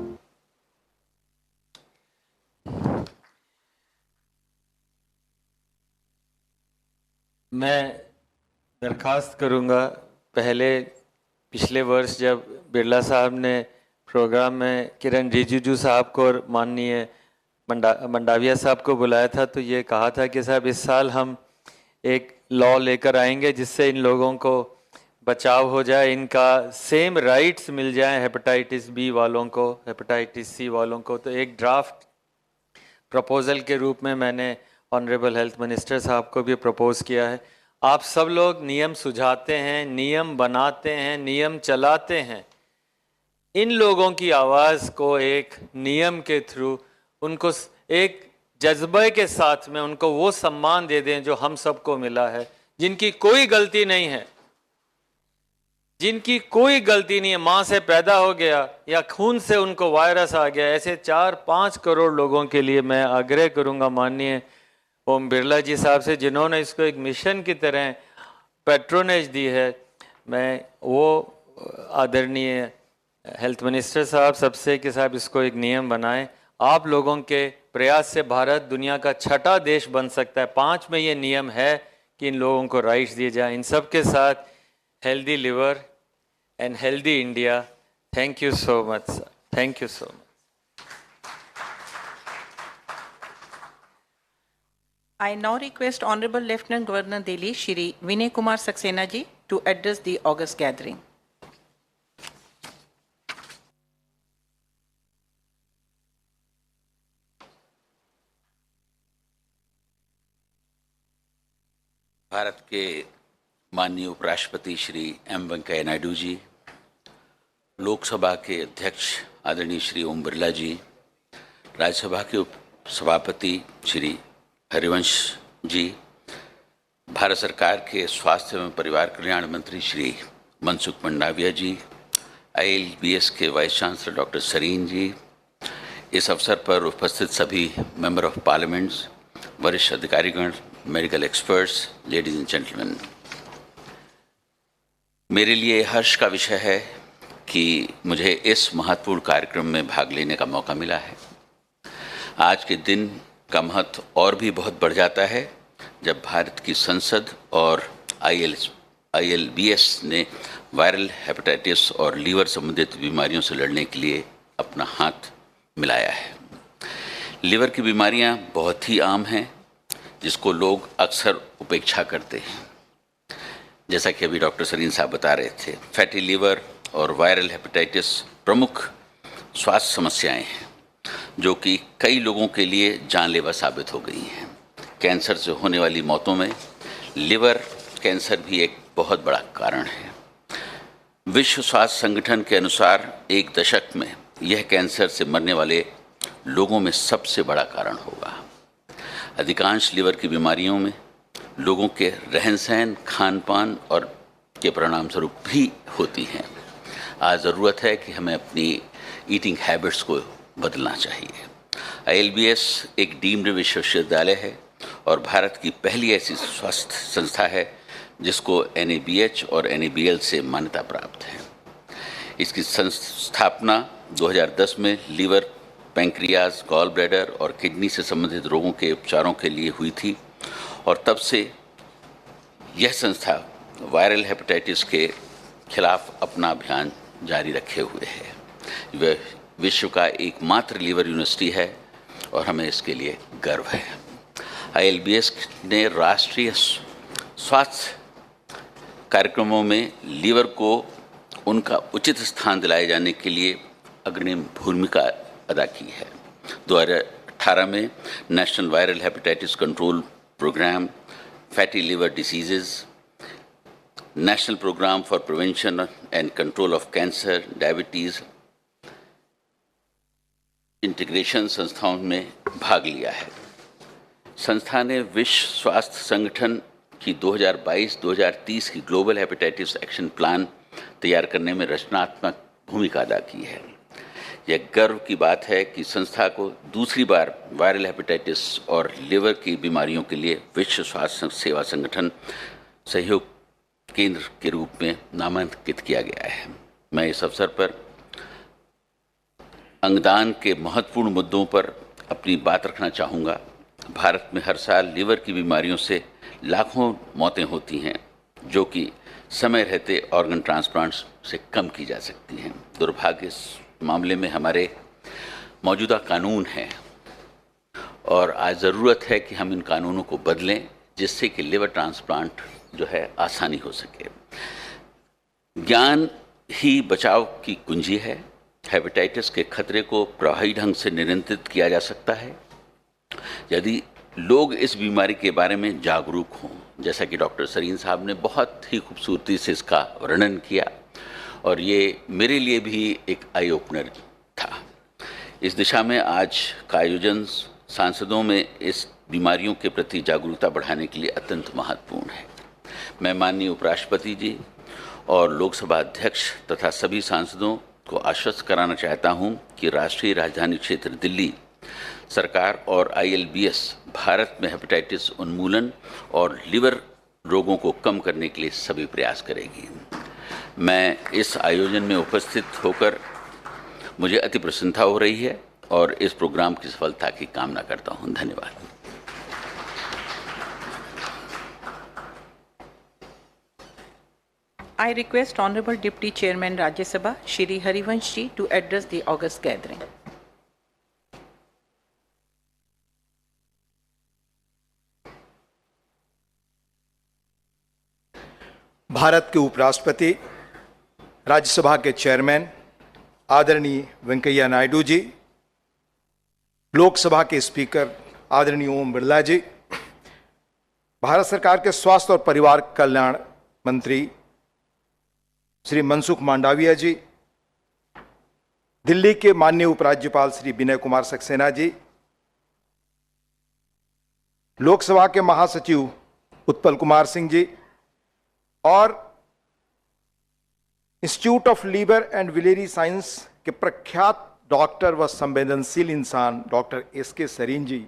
मैं दरखास्त करूंगा, पिछले वर्ष जब बिरला साहब ने प्रोग्राम में किरण रिजिजू साहब को और माननीय मंडाविया साहब को बुलाया था तो ये कहा था कि साहब इस साल हम एक लॉ लेकर आएंगे जिससे इन लोगों को बचाव हो जाए, इनका सेम राइट्स मिल जाए हेपेटाइटिस बी वालों को, हेपेटाइटिस सी वालों को। तो एक ड्राफ्ट प्रपोजल के रूप में मैंने ऑनरेबल हेल्थ मिनिस्टर साहब को भी प्रपोज किया है। आप सब लोग नियम सुझाते हैं, नियम बनाते हैं, नियम चलाते हैं। इन लोगों की आवाज़ को एक नियम के थ्रू उनको एक जज्बे के साथ में उनको वो सम्मान दे दें जो हम सबको मिला है, जिनकी कोई गलती नहीं है, जिनकी कोई गलती नहीं है, माँ से पैदा हो गया या खून से उनको वायरस आ गया। ऐसे 4-5 करोड़ लोगों के लिए मैं आग्रह करूँगा माननीय ओम बिरला जी साहब से, जिन्होंने इसको एक मिशन की तरह पैट्रोनेज दी है। मैं वो आदरणीय हेल्थ मिनिस्टर साहब सबसे कि साहब इसको एक नियम बनाएं। आप लोगों के प्रयास से भारत दुनिया का 6ठा देश बन सकता है। 5 में ये नियम है कि इन लोगों को राइट्स दिए जाएं। इन सब के साथ healthy liver and healthy India. Thank you so much sir, thank you so much. I now request Honorable Lieutenant Governor Delhi, Shri Vinay Kumar Saxena ji, to address the August gathering. Bharat के माननीय उपराष्ट्रपति Shri M Venkaiah Naidu ji, Lok Sabha के अध्यक्ष आदरणीय श्री ओम बिरला जी, राज्यसभा के उप सभापति श्री हरिवंश जी, भारत सरकार के स्वास्थ्य एवं परिवार कल्याण मंत्री श्री मनसुख मंडाविया जी, ILBS के वाइस चांसलर डॉक्टर सरीन जी, इस अवसर पर उपस्थित सभी मेंबर ऑफ पार्लियामेंट्स, वरिष्ठ अधिकारीगण, medical experts, ladies and gentleman, मेरे लिए हर्ष का विषय है कि मुझे इस महत्वपूर्ण कार्यक्रम में भाग लेने का मौका मिला है। आज के दिन का महत्व और भी बहुत बढ़ जाता है जब भारत की संसद और ILBS ने वायरल हेपेटाइटिस और लीवर संबंधित बीमारियों से लड़ने के लिए अपना हाथ मिलाया है। लिवर की बीमारियां बहुत ही आम हैं जिसको लोग अक्सर उपेक्षा करते हैं। जैसा कि अभी डॉक्टर सरीन साहब बता रहे थे, फैटी लिवर और वायरल हेपेटाइटिस प्रमुख स्वास्थ्य समस्याएं हैं जो कि कई लोगों के लिए जानलेवा साबित हो गई हैं। कैंसर से होने वाली मौतों में लिवर कैंसर भी एक बहुत बड़ा कारण है। विश्व स्वास्थ्य संगठन के अनुसार एक दशक में यह कैंसर से मरने वाले लोगों में सबसे बड़ा कारण होगा। अधिकांश लिवर की बीमारियों में लोगों के रहन सहन, खान पान और के परिणाम स्वरूप भी होती हैं। आज ज़रूरत है कि हमें अपनी ईटिंग हैबिट्स को बदलना चाहिए। ILBS एक डीम्ड विश्वविद्यालय है और भारत की पहली ऐसी स्वास्थ्य संस्था है जिसको NABH और NABL से मान्यता प्राप्त है। इसकी संस्थापना 2010 में लीवर, पैंक्रियाज, गॉल ब्लैडर और किडनी से संबंधित रोगों के उपचारों के लिए हुई थी और तब से यह संस्था वायरल हेपेटाइटिस के खिलाफ अपना अभियान जारी रखे हुए है। वह विश्व का एकमात्र लीवर यूनिवर्सिटी है और हमें इसके लिए गर्व है। ILBS ने राष्ट्रीय स्वास्थ्य कार्यक्रमों में लीवर को उनका उचित स्थान दिलाए जाने के लिए अग्रणी भूमिका अदा की है। 2018 में national viral hepatitis control programme, fatty liver diseases, national programme for prevention and control of cancer, diabetes integration संस्थाओं में भाग लिया है। संस्था ने विश्व स्वास्थ्य संगठन की 2022-2030 की ग्लोबल हेपेटाइटिस एक्शन प्लान तैयार करने में रचनात्मक भूमिका अदा की है। यह गर्व की बात है कि संस्था को दूसरी बार वायरल हेपेटाइटिस और लिवर की बीमारियों के लिए विश्व स्वास्थ्य सेवा संगठन सहयोग केंद्र के रूप में नामांकित किया गया है। मैं इस अवसर पर अंगदान के महत्वपूर्ण मुद्दों पर अपनी बात रखना चाहूँगा। भारत में हर साल लिवर की बीमारियों से लाखों मौतें होती हैं जो कि समय रहते ऑर्गन ट्रांसप्लांट से कम की जा सकती हैं। दुर्भाग्य इस मामले में हमारे मौजूदा कानून हैं और आज ज़रूरत है कि हम इन कानूनों को बदलें जिससे कि लिवर ट्रांसप्लांट जो है आसानी हो सके। ज्ञान ही बचाव की कुंजी है। हेपेटाइटिस के खतरे को प्रभावी ढंग से नियंत्रित किया जा सकता है यदि लोग इस बीमारी के बारे में जागरूक हों। जैसा कि डॉक्टर सरीन साहब ने बहुत ही खूबसूरती से इसका वर्णन किया और ये मेरे लिए भी एक आई ओपनर था। इस दिशा में आज का आयोजन सांसदों में इस बीमारियों के प्रति जागरूकता बढ़ाने के लिए अत्यंत महत्वपूर्ण है। मैं माननीय उपराष्ट्रपति जी और लोकसभा अध्यक्ष तथा सभी सांसदों को आश्वस्त कराना चाहता हूं कि राष्ट्रीय राजधानी क्षेत्र दिल्ली सरकार और ILBS भारत में हेपेटाइटिस उन्मूलन और लिवर रोगों को कम करने के लिए सभी प्रयास करेगी। मैं इस आयोजन में उपस्थित होकर मुझे अति प्रसन्नता हो रही है और इस प्रोग्राम की सफलता की कामना करता हूं। धन्यवाद। I request Honorable Deputy Chairman Rajya Sabha, Shri Harivansh ji, to address the August gathering. Bharat के उपराष्ट्रपति, राज्यसभा के चेयरमैन आदरणीय वेंकैया नायडू जी, लोकसभा के स्पीकर आदरणीय ओम बिरला जी, भारत सरकार के स्वास्थ्य और परिवार कल्याण मंत्री श्री मनसुख मांडविया जी, दिल्ली के माननीय उपराज्यपाल श्री विनय कुमार सक्सेना जी, लोकसभा के महासचिव उत्पल कुमार सिंह जी और institute of liver and biliary science के प्रख्यात डॉक्टर व संवेदनशील इंसान डॉक्टर SK सरीन जी।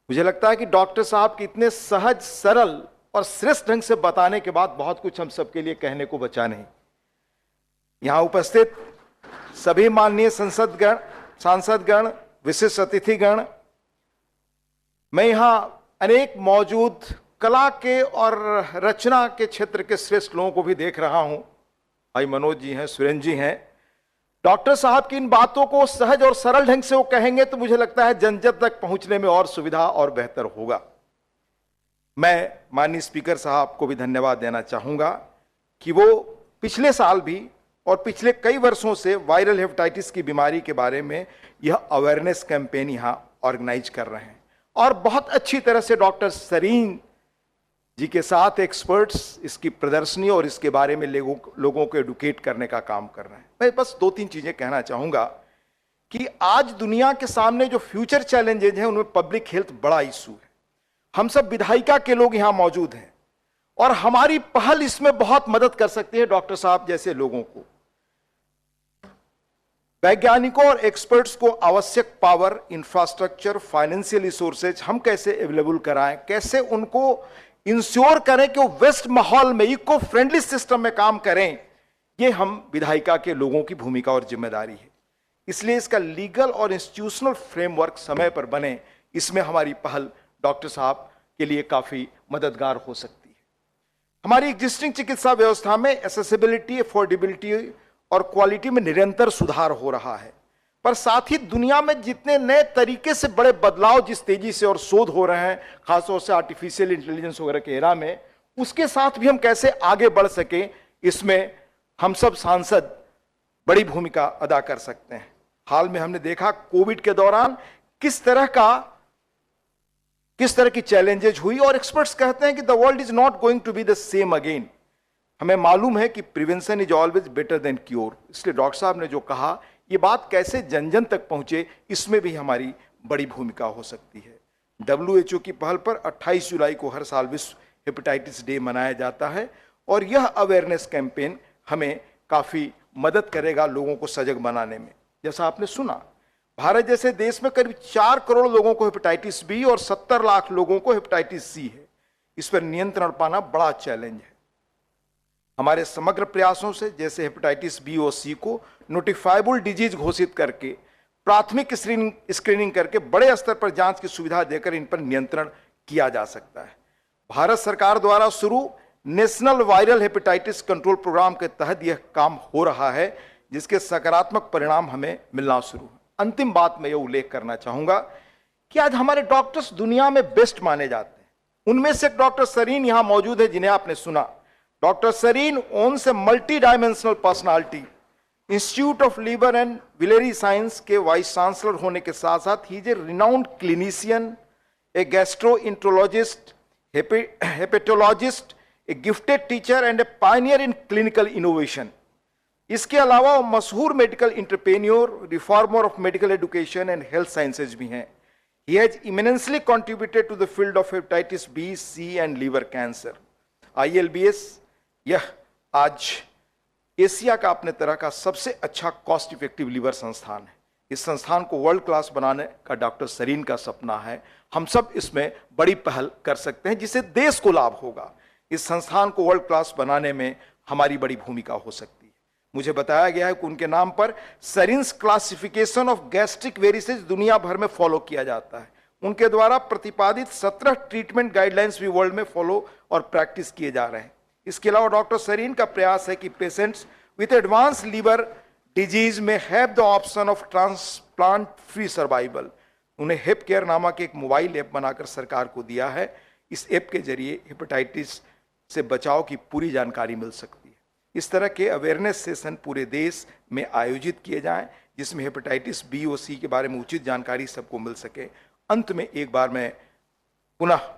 मुझे लगता है कि डॉक्टर साहब के इतने सहज, सरल और श्रेष्ठ ढंग से बताने के बाद बहुत कुछ हम सबके लिए कहने को बचा नहीं। यहाँ उपस्थित सभी माननीय सांसदगण, विशिष्ट अतिथिगण, मैं यहाँ अनेक मौजूद कला के और रचना के क्षेत्र के श्रेष्ठ लोगों को भी देख रहा हूँ। भाई मनोज जी हैं, सुरेंद्र जी हैं, डॉक्टर साहब की इन बातों को सहज और सरल ढंग से वो कहेंगे तो मुझे लगता है जन जन तक पहुंचने में और सुविधा और बेहतर होगा। मैं माननीय स्पीकर साहब को भी धन्यवाद देना चाहूंगा कि वो पिछले साल भी और पिछले कई वर्षों से वायरल हेपेटाइटिस की बीमारी के बारे में यह अवेयरनेस कैंपेन यहां ऑर्गेनाइज कर रहे हैं और बहुत अच्छी तरह से डॉक्टर सरीन जी के साथ एक्सपर्ट्स इसकी प्रदर्शनी और इसके बारे में लोगों को एडुकेट करने का काम कर रहे हैं। मैं बस 2-3 चीजें कहना चाहूंगा कि आज दुनिया के सामने जो फ्यूचर चैलेंजेज हैं उनमें पब्लिक हेल्थ बड़ा इशू है। हम सब विधायिका के लोग यहां मौजूद हैं और हमारी पहल इसमें बहुत मदद कर सकती है डॉक्टर साहब जैसे लोगों को। वैज्ञानिकों और एक्सपर्ट्स को आवश्यक पावर, इंफ्रास्ट्रक्चर, फाइनेंशियल रिसोर्सेज हम कैसे अवेलेबल कराएं, कैसे उनको इंश्योर करें कि वो वेस्ट माहौल में इको फ्रेंडली सिस्टम में काम करें, ये हम विधायिका के लोगों की भूमिका और जिम्मेदारी है। इसलिए इसका लीगल और इंस्टीट्यूशनल फ्रेमवर्क समय पर बने, इसमें हमारी पहल डॉक्टर साहब के लिए काफी मददगार हो सकती है। हमारी एग्जिस्टिंग चिकित्सा व्यवस्था में एक्सेसिबिलिटी, अफोर्डेबिलिटी और क्वालिटी में निरंतर सुधार हो रहा है, पर साथ ही दुनिया में जितने नए तरीके से बड़े बदलाव जिस तेजी से और शोध हो रहे हैं, खासतौर से आर्टिफिशियल इंटेलिजेंस वगैरह के एरा में, उसके साथ भी हम कैसे आगे बढ़ सके, इसमें हम सब सांसद बड़ी भूमिका अदा कर सकते हैं। हाल में हमने देखा कोविड के दौरान किस तरह की चैलेंजेज हुई और एक्सपर्ट्स कहते हैं कि the world is not going to be the same again. हमें मालूम है कि prevention is always better than cure. इसलिए डॉक्टर साहब ने जो कहा, ये बात कैसे जन जन तक पहुंचे, इसमें भी हमारी बड़ी भूमिका हो सकती है। WHO की पहल पर 28 जुलाई को हर साल विश्व हेपेटाइटिस डे मनाया जाता है और यह अवेयरनेस कैंपेन हमें काफी मदद करेगा लोगों को सजग बनाने में। जैसा आपने सुना, भारत जैसे देश में करीब 4 करोड़ लोगों को हेपेटाइटिस बी और 70 लाख लोगों को हेपेटाइटिस सी है। इस पर नियंत्रण पाना बड़ा चैलेंज है। हमारे समग्र प्रयासों से जैसे हेपेटाइटिस बी और सी को नोटिफाइबल डिजीज घोषित करके, प्राथमिक स्क्रीनिंग करके, बड़े स्तर पर जांच की सुविधा देकर इन पर नियंत्रण किया जा सकता है। भारत सरकार द्वारा शुरू national viral hepatitis control programme के तहत यह काम हो रहा है, जिसके सकारात्मक परिणाम हमें मिलना शुरू है। अंतिम बात मैं यह उल्लेख करना चाहूंगा कि आज हमारे डॉक्टर्स दुनिया में बेस्ट माने जाते हैं। उनमें से एक डॉक्टर सरीन यहां मौजूद है, जिन्हें आपने सुना। Doctor Sarin owns a multi dimensional personality. Institute of liver and biliary science के वाइस चांसलर होने के साथ साथ ही is a renowned clinician, a gastroenterologist, hepatologist, a gifted teacher and a pioneer in clinical innovation. इसके अलावा वो मशहूर medical entrepreneur, reformer of medical education and health sciences भी हैं। He has immensely contributed to the field of hepatitis B, C and liver cancer. ILBS यह आज Asia का अपने तरह का सबसे अच्छा कॉस्ट इफेक्टिव लीवर संस्थान है। इस संस्थान को वर्ल्ड क्लास बनाने का डॉक्टर सरीन का सपना है। हम सब इसमें बड़ी पहल कर सकते हैं जिससे देश को लाभ होगा। इस संस्थान को वर्ल्ड क्लास बनाने में हमारी बड़ी भूमिका हो सकती है। मुझे बताया गया है कि उनके नाम पर सरीन्स क्लासिफिकेशन ऑफ गैस्ट्रिक वेरिसेज दुनिया भर में फॉलो किया जाता है। उनके द्वारा प्रतिपादित 17 ट्रीटमेंट गाइडलाइंस भी वर्ल्ड में फॉलो और प्रैक्टिस किए जा रहे हैं। इसके अलावा डॉक्टर सरीन का प्रयास है कि patients with advance liver disease में have the option of transplant free survival. उन्हें हेप केयर नामक एक मोबाइल ऐप बनाकर सरकार को दिया है। इस ऐप के जरिए हेपेटाइटिस से बचाव की पूरी जानकारी मिल सकती है। इस तरह के अवेयरनेस सेशन पूरे देश में आयोजित किए जाएं, जिसमें हेपेटाइटिस बी और सी के बारे में उचित जानकारी सबको मिल सके। अंत में एक बार मैं पुनः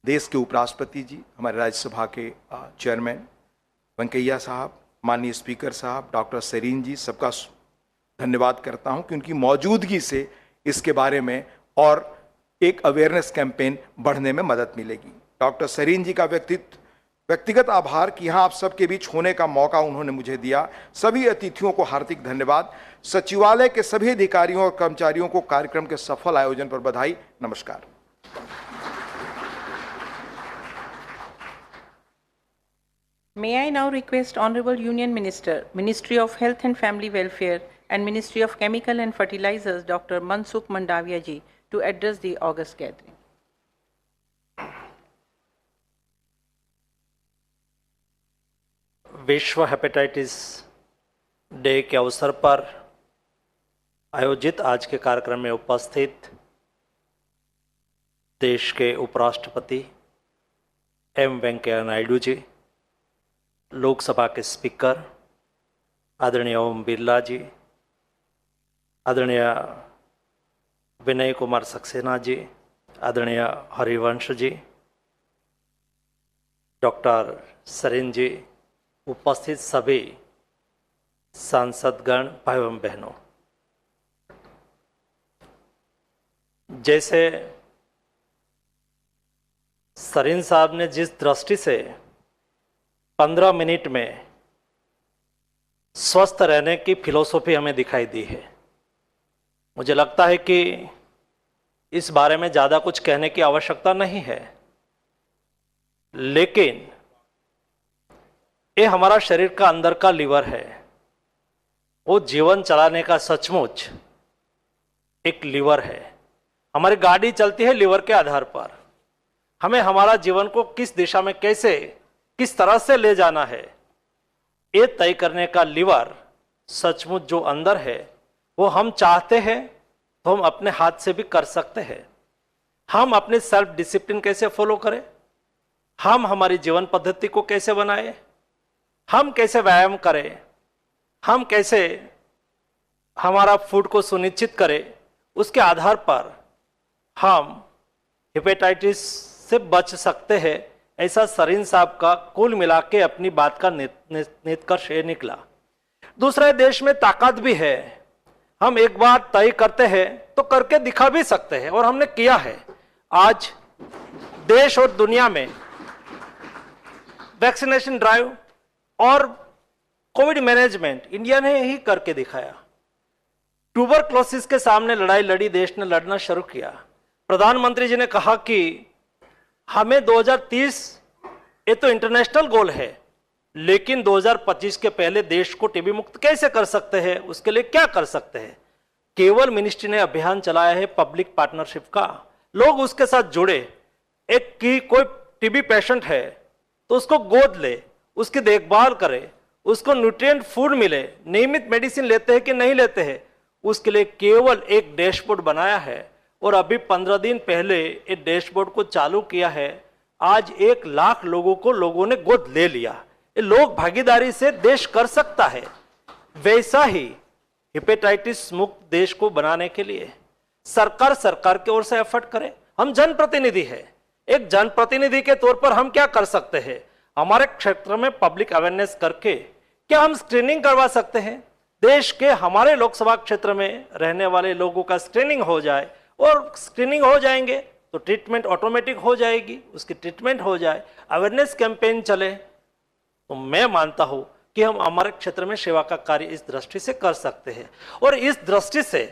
देश के उपराष्ट्रपति जी, हमारे राज्यसभा के चेयरमैन वेंकैया साहब, माननीय स्पीकर साहब, डॉक्टर सरीन जी, सबका धन्यवाद करता हूं कि उनकी मौजूदगी से इसके बारे में और एक अवेयरनेस कैंपेन बढ़ने में मदद मिलेगी। डॉक्टर सरीन जी का व्यक्तिगत आभार कि यहाँ आप सबके बीच होने का मौका उन्होंने मुझे दिया। सभी अतिथियों को हार्दिक धन्यवाद। सचिवालय के सभी अधिकारियों और कर्मचारियों को कार्यक्रम के सफल आयोजन पर बधाई। नमस्कार। May I now request Honorable Union Minister, Ministry of Health and Family Welfare and Ministry of Chemical and Fertilizers, Dr. Mansukh Mandaviya ji, to address the August gathering. विश्व हेपेटाइटिस डे के अवसर पर आयोजित आज के कार्यक्रम में उपस्थित देश के उपराष्ट्रपति एम वेंकैया नायडू जी, लोकसभा के स्पीकर आदरणीय ओम बिरला जी, आदरणीय विनय कुमार सक्सेना जी, आदरणीय हरिवंश जी, डॉक्टर सरीन जी, उपस्थित सभी सांसदगण, भाई एवं बहनों, जैसे सरीन साहब ने जिस दृष्टि से 15 मिनट में स्वस्थ रहने की फिलॉसफी हमें दिखाई दी है, मुझे लगता है कि इस बारे में ज़्यादा कुछ कहने की आवश्यकता नहीं है। लेकिन ये हमारा शरीर का अंदर का लीवर है, वो जीवन चलाने का सचमुच एक लीवर है। हमारी गाड़ी चलती है लीवर के आधार पर। हमें हमारा जीवन को किस दिशा में कैसे किस तरह से ले जाना है, ये तय करने का लीवर सचमुच जो अंदर है, वो हम चाहते हैं तो हम अपने हाथ से भी कर सकते हैं। हम अपने सेल्फ डिसिप्लिन कैसे फॉलो करें, हम हमारी जीवन पद्धति को कैसे बनाएं, हम कैसे व्यायाम करें, हम कैसे हमारा फूड को सुनिश्चित करें, उसके आधार पर हम हेपेटाइटिस से बच सकते हैं। ऐसा सरीन साहब का कुल मिला के अपनी बात का निष्कर्ष निकला। दूसरे देश में ताकत भी है, हम एक बार तय करते हैं तो करके दिखा भी सकते हैं, और हमने किया है। आज देश और दुनिया में वैक्सीनेशन ड्राइव और कोविड मैनेजमेंट इंडिया ने ही करके दिखाया। ट्यूबरक्लोसिस के सामने लड़ाई लड़ी, देश ने लड़ना शुरू किया। प्रधानमंत्री जी ने कहा कि हमें 2030 ये तो इंटरनेशनल गोल है, लेकिन 2025 के पहले देश को टीबी मुक्त कैसे कर सकते हैं, उसके लिए क्या कर सकते हैं। केवल मिनिस्ट्री ने अभियान चलाया है पब्लिक पार्टनरशिप का, लोग उसके साथ जुड़े। एक की कोई टीबी पेशेंट है तो उसको गोद ले, उसकी देखभाल करे, उसको न्यूट्रिएंट फूड मिले, नियमित मेडिसिन लेते हैं कि नहीं लेते हैं, उसके लिए केवल एक डैशबोर्ड बनाया है। और अभी 15 दिन पहले इस डैशबोर्ड को चालू किया है। आज 1 लाख लोगों को लोगों ने गोद ले लिया। ये लोग भागीदारी से देश कर सकता है। वैसा ही हेपेटाइटिस मुक्त देश को बनाने के लिए सरकार की ओर से एफर्ट करे। हम जनप्रतिनिधि है, एक जनप्रतिनिधि के तौर पर हम क्या कर सकते हैं, हमारे क्षेत्र में पब्लिक अवेयरनेस करके क्या हम स्क्रीनिंग करवा सकते हैं। देश के हमारे लोकसभा क्षेत्र में रहने वाले लोगों का स्क्रीनिंग हो जाए, और स्क्रीनिंग हो जाएंगे तो ट्रीटमेंट ऑटोमेटिक हो जाएगी, उसकी ट्रीटमेंट हो जाए, अवेयरनेस कैंपेन चले, तो मैं मानता हूं कि हम हमारे क्षेत्र में सेवा का कार्य इस दृष्टि से कर सकते हैं। और इस दृष्टि से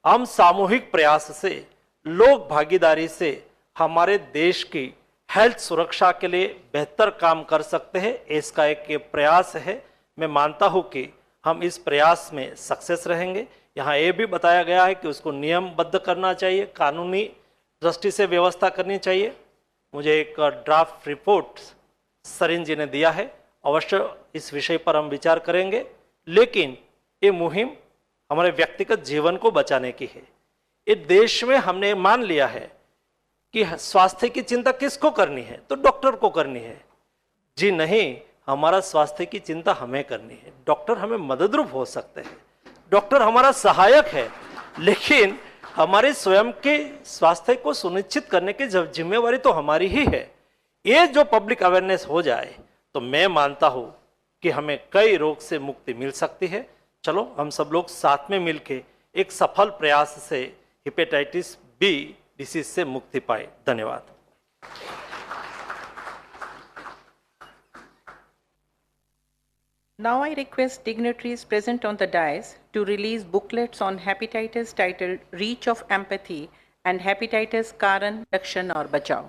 हम सामूहिक प्रयास से, लोक भागीदारी से हमारे देश की हेल्थ सुरक्षा के लिए बेहतर काम कर सकते हैं। इसका एक प्रयास है। मैं मानता हूं कि हम इस प्रयास में सक्सेस रहेंगे। यहाँ ये भी बताया गया है कि उसको नियमबद्ध करना चाहिए, कानूनी दृष्टि से व्यवस्था करनी चाहिए। मुझे एक ड्राफ्ट रिपोर्ट सरीन जी ने दिया है, अवश्य इस विषय पर हम विचार करेंगे। लेकिन ये मुहिम हमारे व्यक्तिगत जीवन को बचाने की है। ये देश में हमने मान लिया है कि स्वास्थ्य की चिंता किसको करनी है, तो डॉक्टर को करनी है। जी नहीं, हमारा स्वास्थ्य की चिंता हमें करनी है। डॉक्टर हमें मददरूप हो सकते हैं, डॉक्टर हमारा सहायक है, लेकिन हमारे स्वयं के स्वास्थ्य को सुनिश्चित करने की जिम्मेवारी तो हमारी ही है। ये जो पब्लिक अवेयरनेस हो जाए तो मैं मानता हूं कि हमें कई रोग से मुक्ति मिल सकती है। चलो हम सब लोग साथ में मिलके एक सफल प्रयास से हेपेटाइटिस बी डिसीज से मुक्ति पाए। धन्यवाद। Now I request dignitaries present on the dais to release booklets on hepatitis titled Reach of Empathy and Hepatitis Karan, Rakshan or Bachao.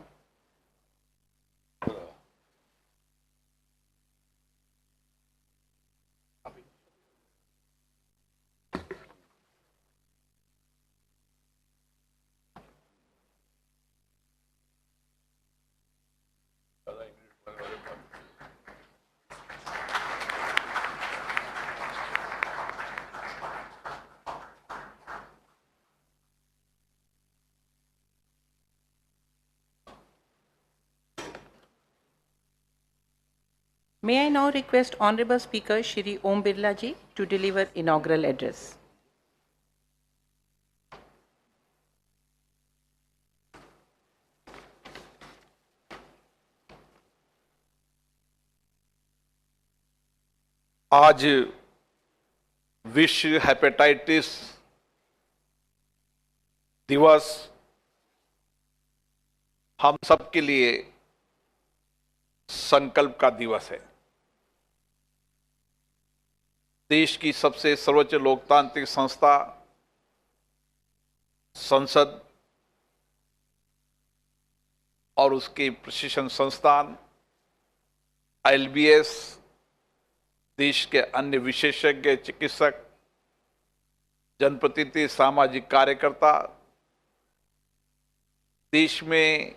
May I now request Honorable Speaker Shri Om Birla ji to deliver inaugural address. आज विश्व hepatitis दिवस हम सब के लिए संकल्प का दिवस है। देश की सबसे सर्वोच्च लोकतांत्रिक संस्था संसद और उसके प्रशिक्षण संस्थान ILBS, देश के अन्य विशेषज्ञ चिकित्सक, जनप्रतिनिधि, सामाजिक कार्यकर्ता, देश में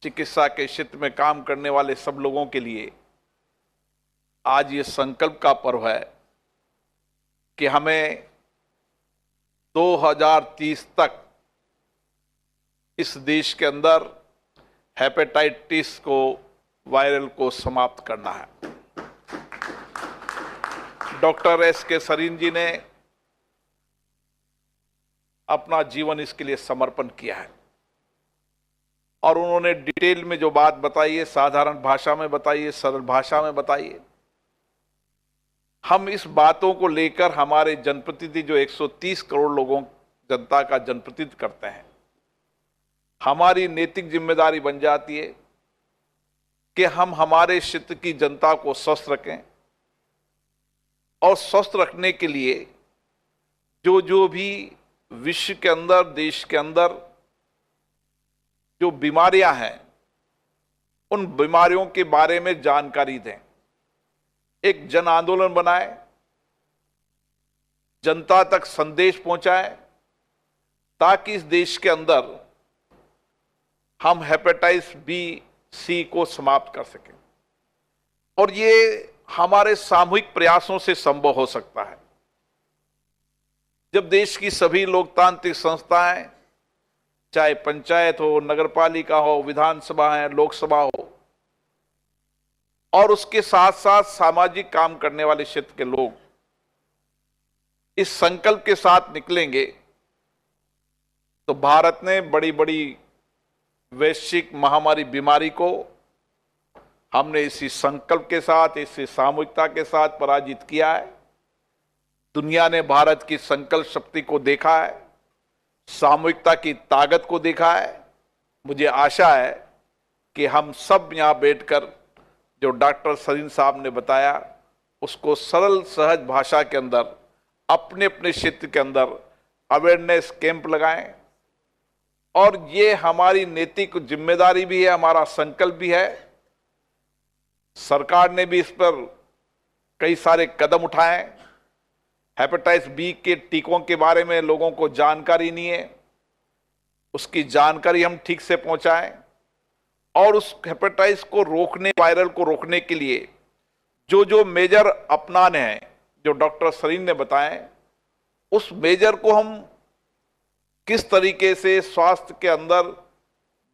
चिकित्सा के क्षेत्र में काम करने वाले सब लोगों के लिए आज ये संकल्प का पर्व है कि हमें 2030 तक इस देश के अंदर हेपेटाइटिस को, वायरल को समाप्त करना है। डॉक्टर SK सरीन जी ने अपना जीवन इसके लिए समर्पण किया है और उन्होंने डिटेल में जो बात बताई है, साधारण भाषा में बताई है, सरल भाषा में बताई है। हम इस बातों को लेकर हमारे जनप्रतिनिधि जो 130 करोड़ लोगों जनता का जनप्रतिनिधित्व करते हैं, हमारी नैतिक जिम्मेदारी बन जाती है कि हम हमारे क्षेत्र की जनता को स्वस्थ रखें और स्वस्थ रखने के लिए जो भी विश्व के अंदर, देश के अंदर जो बीमारियां हैं, उन बीमारियों के बारे में जानकारी दें, एक जन आंदोलन बनाएं, जनता तक संदेश पहुंचाएं, ताकि इस देश के अंदर हम हेपेटाइटिस B, C को समाप्त कर सकें। और ये हमारे सामूहिक प्रयासों से संभव हो सकता है। जब देश की सभी लोकतांत्रिक संस्थाएं, चाहे पंचायत हो, नगरपालिका हो, विधानसभा है, लोकसभा हो, और उसके साथ साथ सामाजिक काम करने वाले क्षेत्र के लोग इस संकल्प के साथ निकलेंगे, तो भारत ने बड़ी बड़ी वैश्विक महामारी बीमारी को हमने इसी संकल्प के साथ, इसी सामूहिकता के साथ पराजित किया है। दुनिया ने भारत की संकल्प शक्ति को देखा है, सामूहिकता की ताकत को देखा है। मुझे आशा है कि हम सब यहाँ बैठकर जो डॉक्टर सरीन साहब ने बताया, उसको सरल सहज भाषा के अंदर अपने अपने क्षेत्र के अंदर अवेयरनेस कैंप लगाएं। और ये हमारी नैतिक जिम्मेदारी भी है, हमारा संकल्प भी है। सरकार ने भी इस पर कई सारे कदम उठाए। हेपेटाइटिस B के टीकों के बारे में लोगों को जानकारी नहीं है, उसकी जानकारी हम ठीक से पहुंचाएं और उस हेपेटाइटिस को रोकने, वायरल को रोकने के लिए जो मेजर अपनाने हैं, जो डॉक्टर सरीन ने बताए, उस मेजर को हम किस तरीके से स्वास्थ्य के अंदर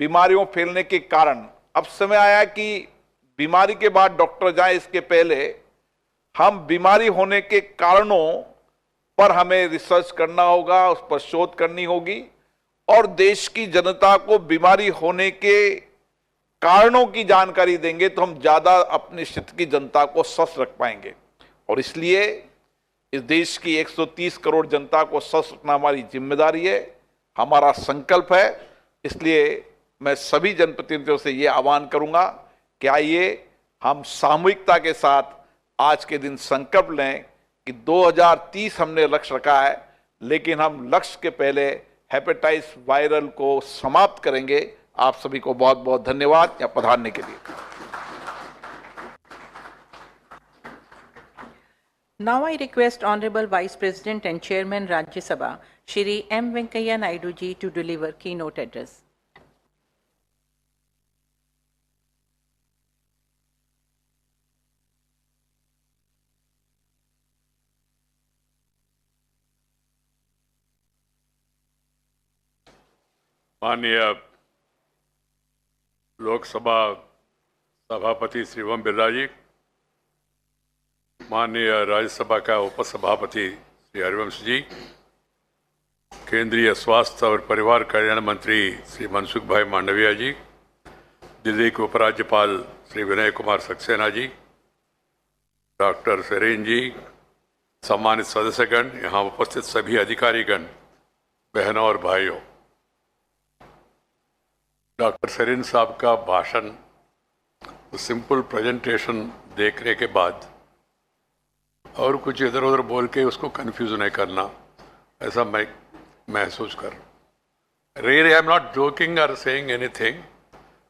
बीमारियों फैलने के कारण, अब समय आया कि बीमारी के बाद डॉक्टर जाए, इसके पहले हम बीमारी होने के कारणों पर हमें रिसर्च करना होगा, उस पर शोध करनी होगी और देश की जनता को बीमारी होने के कारणों की जानकारी देंगे तो हम ज्यादा अपने क्षेत्र की जनता को स्वस्थ रख पाएंगे। और इसलिए इस देश की 130 करोड़ जनता को स्वस्थ रखना हमारी जिम्मेदारी है, हमारा संकल्प है। इसलिए मैं सभी जनप्रतिनिधियों से ये आह्वान करूंगा कि आइए हम सामूहिकता के साथ आज के दिन संकल्प लें कि 2030 हमने लक्ष्य रखा है, लेकिन हम लक्ष्य के पहले हेपेटाइटिस वायरल को समाप्त करेंगे। आप सभी को बहुत बहुत धन्यवाद यहाँ पधारने के लिए। Now I request Honorable Vice President and Chairman Rajya Sabha Shri M. Venkaiah Naidu ji to deliver keynote address. माननीय लोकसभा सभापति श्री ओम बिरला जी, माननीय राज्यसभा का उपसभापति श्री हरिवंश जी, केंद्रीय स्वास्थ्य और परिवार कल्याण मंत्री श्री मनसुख भाई मांडविया जी, दिल्ली के उपराज्यपाल श्री विनय कुमार सक्सेना जी, डॉक्टर सेरेन जी, सम्मानित सदस्यगण, यहाँ उपस्थित सभी अधिकारीगण, बहनों और भाइयों, डॉक्टर सेरेन साहब का भाषण, सिंपल प्रेजेंटेशन देखने के बाद और कुछ इधर उधर बोल के उसको कंफ्यूज नहीं करना, ऐसा मैं महसूस कर। Really, I am not joking or saying anything.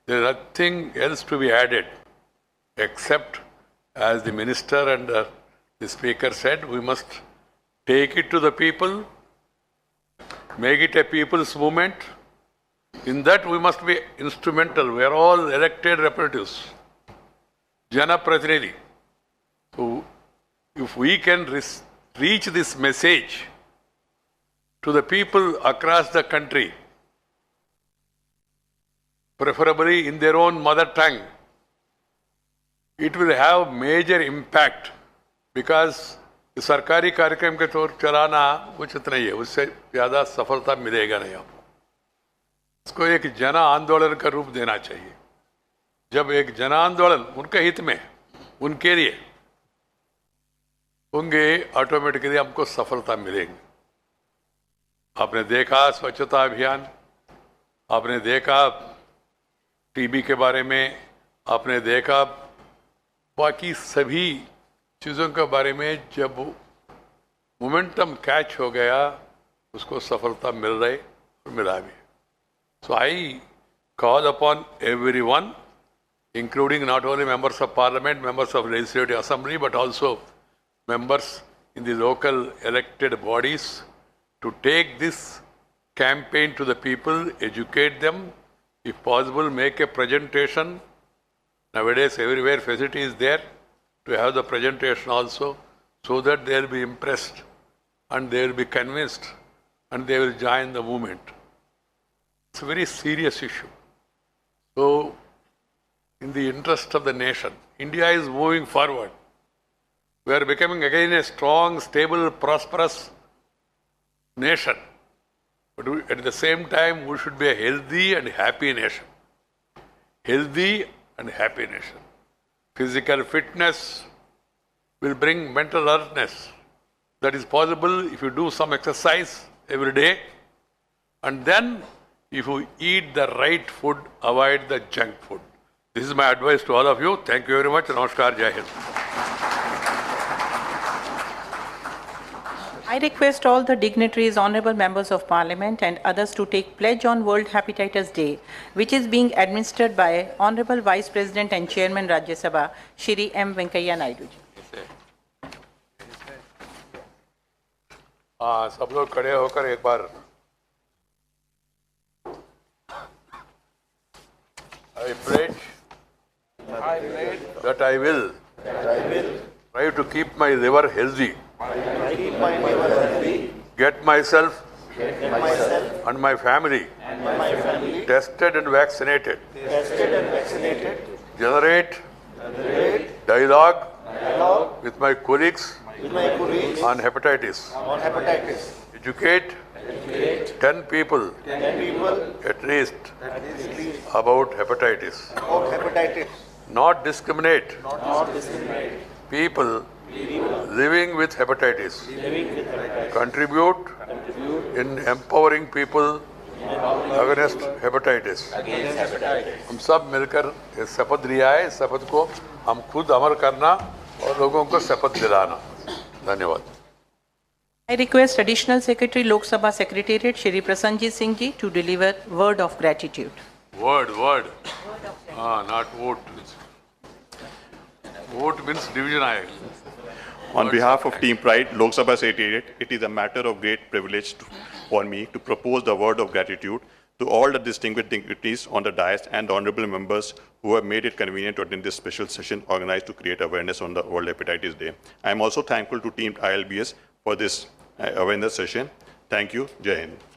There is nothing else to be added except, as the minister and the speaker said, we must take it to the people, make it a people's movement. In that we must be instrumental. We are all elected representatives, Jana Pratinidhi. So if we can reach this message to the people across the country, preferably in their own mother tongue, it will have major impact, because सरकारी कार्यक्रम के तौर चलाना उचित नहीं है, उससे ज़्यादा सफलता मिलेगा नहीं आपको। इसको एक जन आंदोलन का रूप देना चाहिए। जब एक जन आंदोलन उनके हित में, उनके लिए होंगे, ऑटोमेटिकली हमको सफलता मिलेगी। आपने देखा स्वच्छता अभियान, आपने देखा टीबी के बारे में, आपने देखा बाकी सभी चीज़ों के बारे में, जब मोमेंटम कैच हो गया उसको सफलता मिल रही और मिला भी। So I call upon everyone, including not only members of parliament, members of legislative assembly, but also members in the local elected bodies, to take this campaign to the people, educate them, if possible make a presentation. Nowadays everywhere facility is there to have the presentation also, so that they will be impressed and they will be convinced and they will join the movement. It's a very serious issue. So, in the interest of the nation, India is moving forward. We are becoming again a strong, stable, prosperous nation. But at the same time, we should be a healthy and happy nation. Healthy and happy nation. Physical fitness will bring mental alertness. That is possible if you do some exercise every day, and then if you eat the right food, avoid the junk food. This is my advice to all of you. Thank you very much. Namaskar, Jai Hind. I request all the dignitaries, honorable members of parliament and others to take pledge on World Hepatitis Day, which is being administered by Honorable Vice President and Chairman Rajya Sabha, Shri M. Venkaiah Naidu ji. सब लोग खड़े होकर एक बार I pledge that I will try to keep my liver healthy, get myself and my family tested and vaccinated, generate dialogue with my colleagues on hepatitis, educate 10 people at least about hepatitis, not discriminate people living with hepatitis, contribute in empowering people against hepatitis. हम सब मिलकर ये शपथ लिया है, इस शपथ को हम खुद अमल करना और लोगों को शपथ दिलाना। धन्यवाद। I request Additional Secretary Lok Sabha Secretariat Shri Prasanjit Singh ji to deliver word of gratitude. Word. Not vote. Vote means division. On behalf of Team Pride, Lok Sabha Secretariat, it is a matter of great privilege for me to propose the word of gratitude to all the distinguished dignitaries on the dais and the honorable members who have made it convenient to attend this special session organized to create awareness on the World Hepatitis Day. I am also thankful to Team ILBS for this awareness session. Thank you. Jai Hind.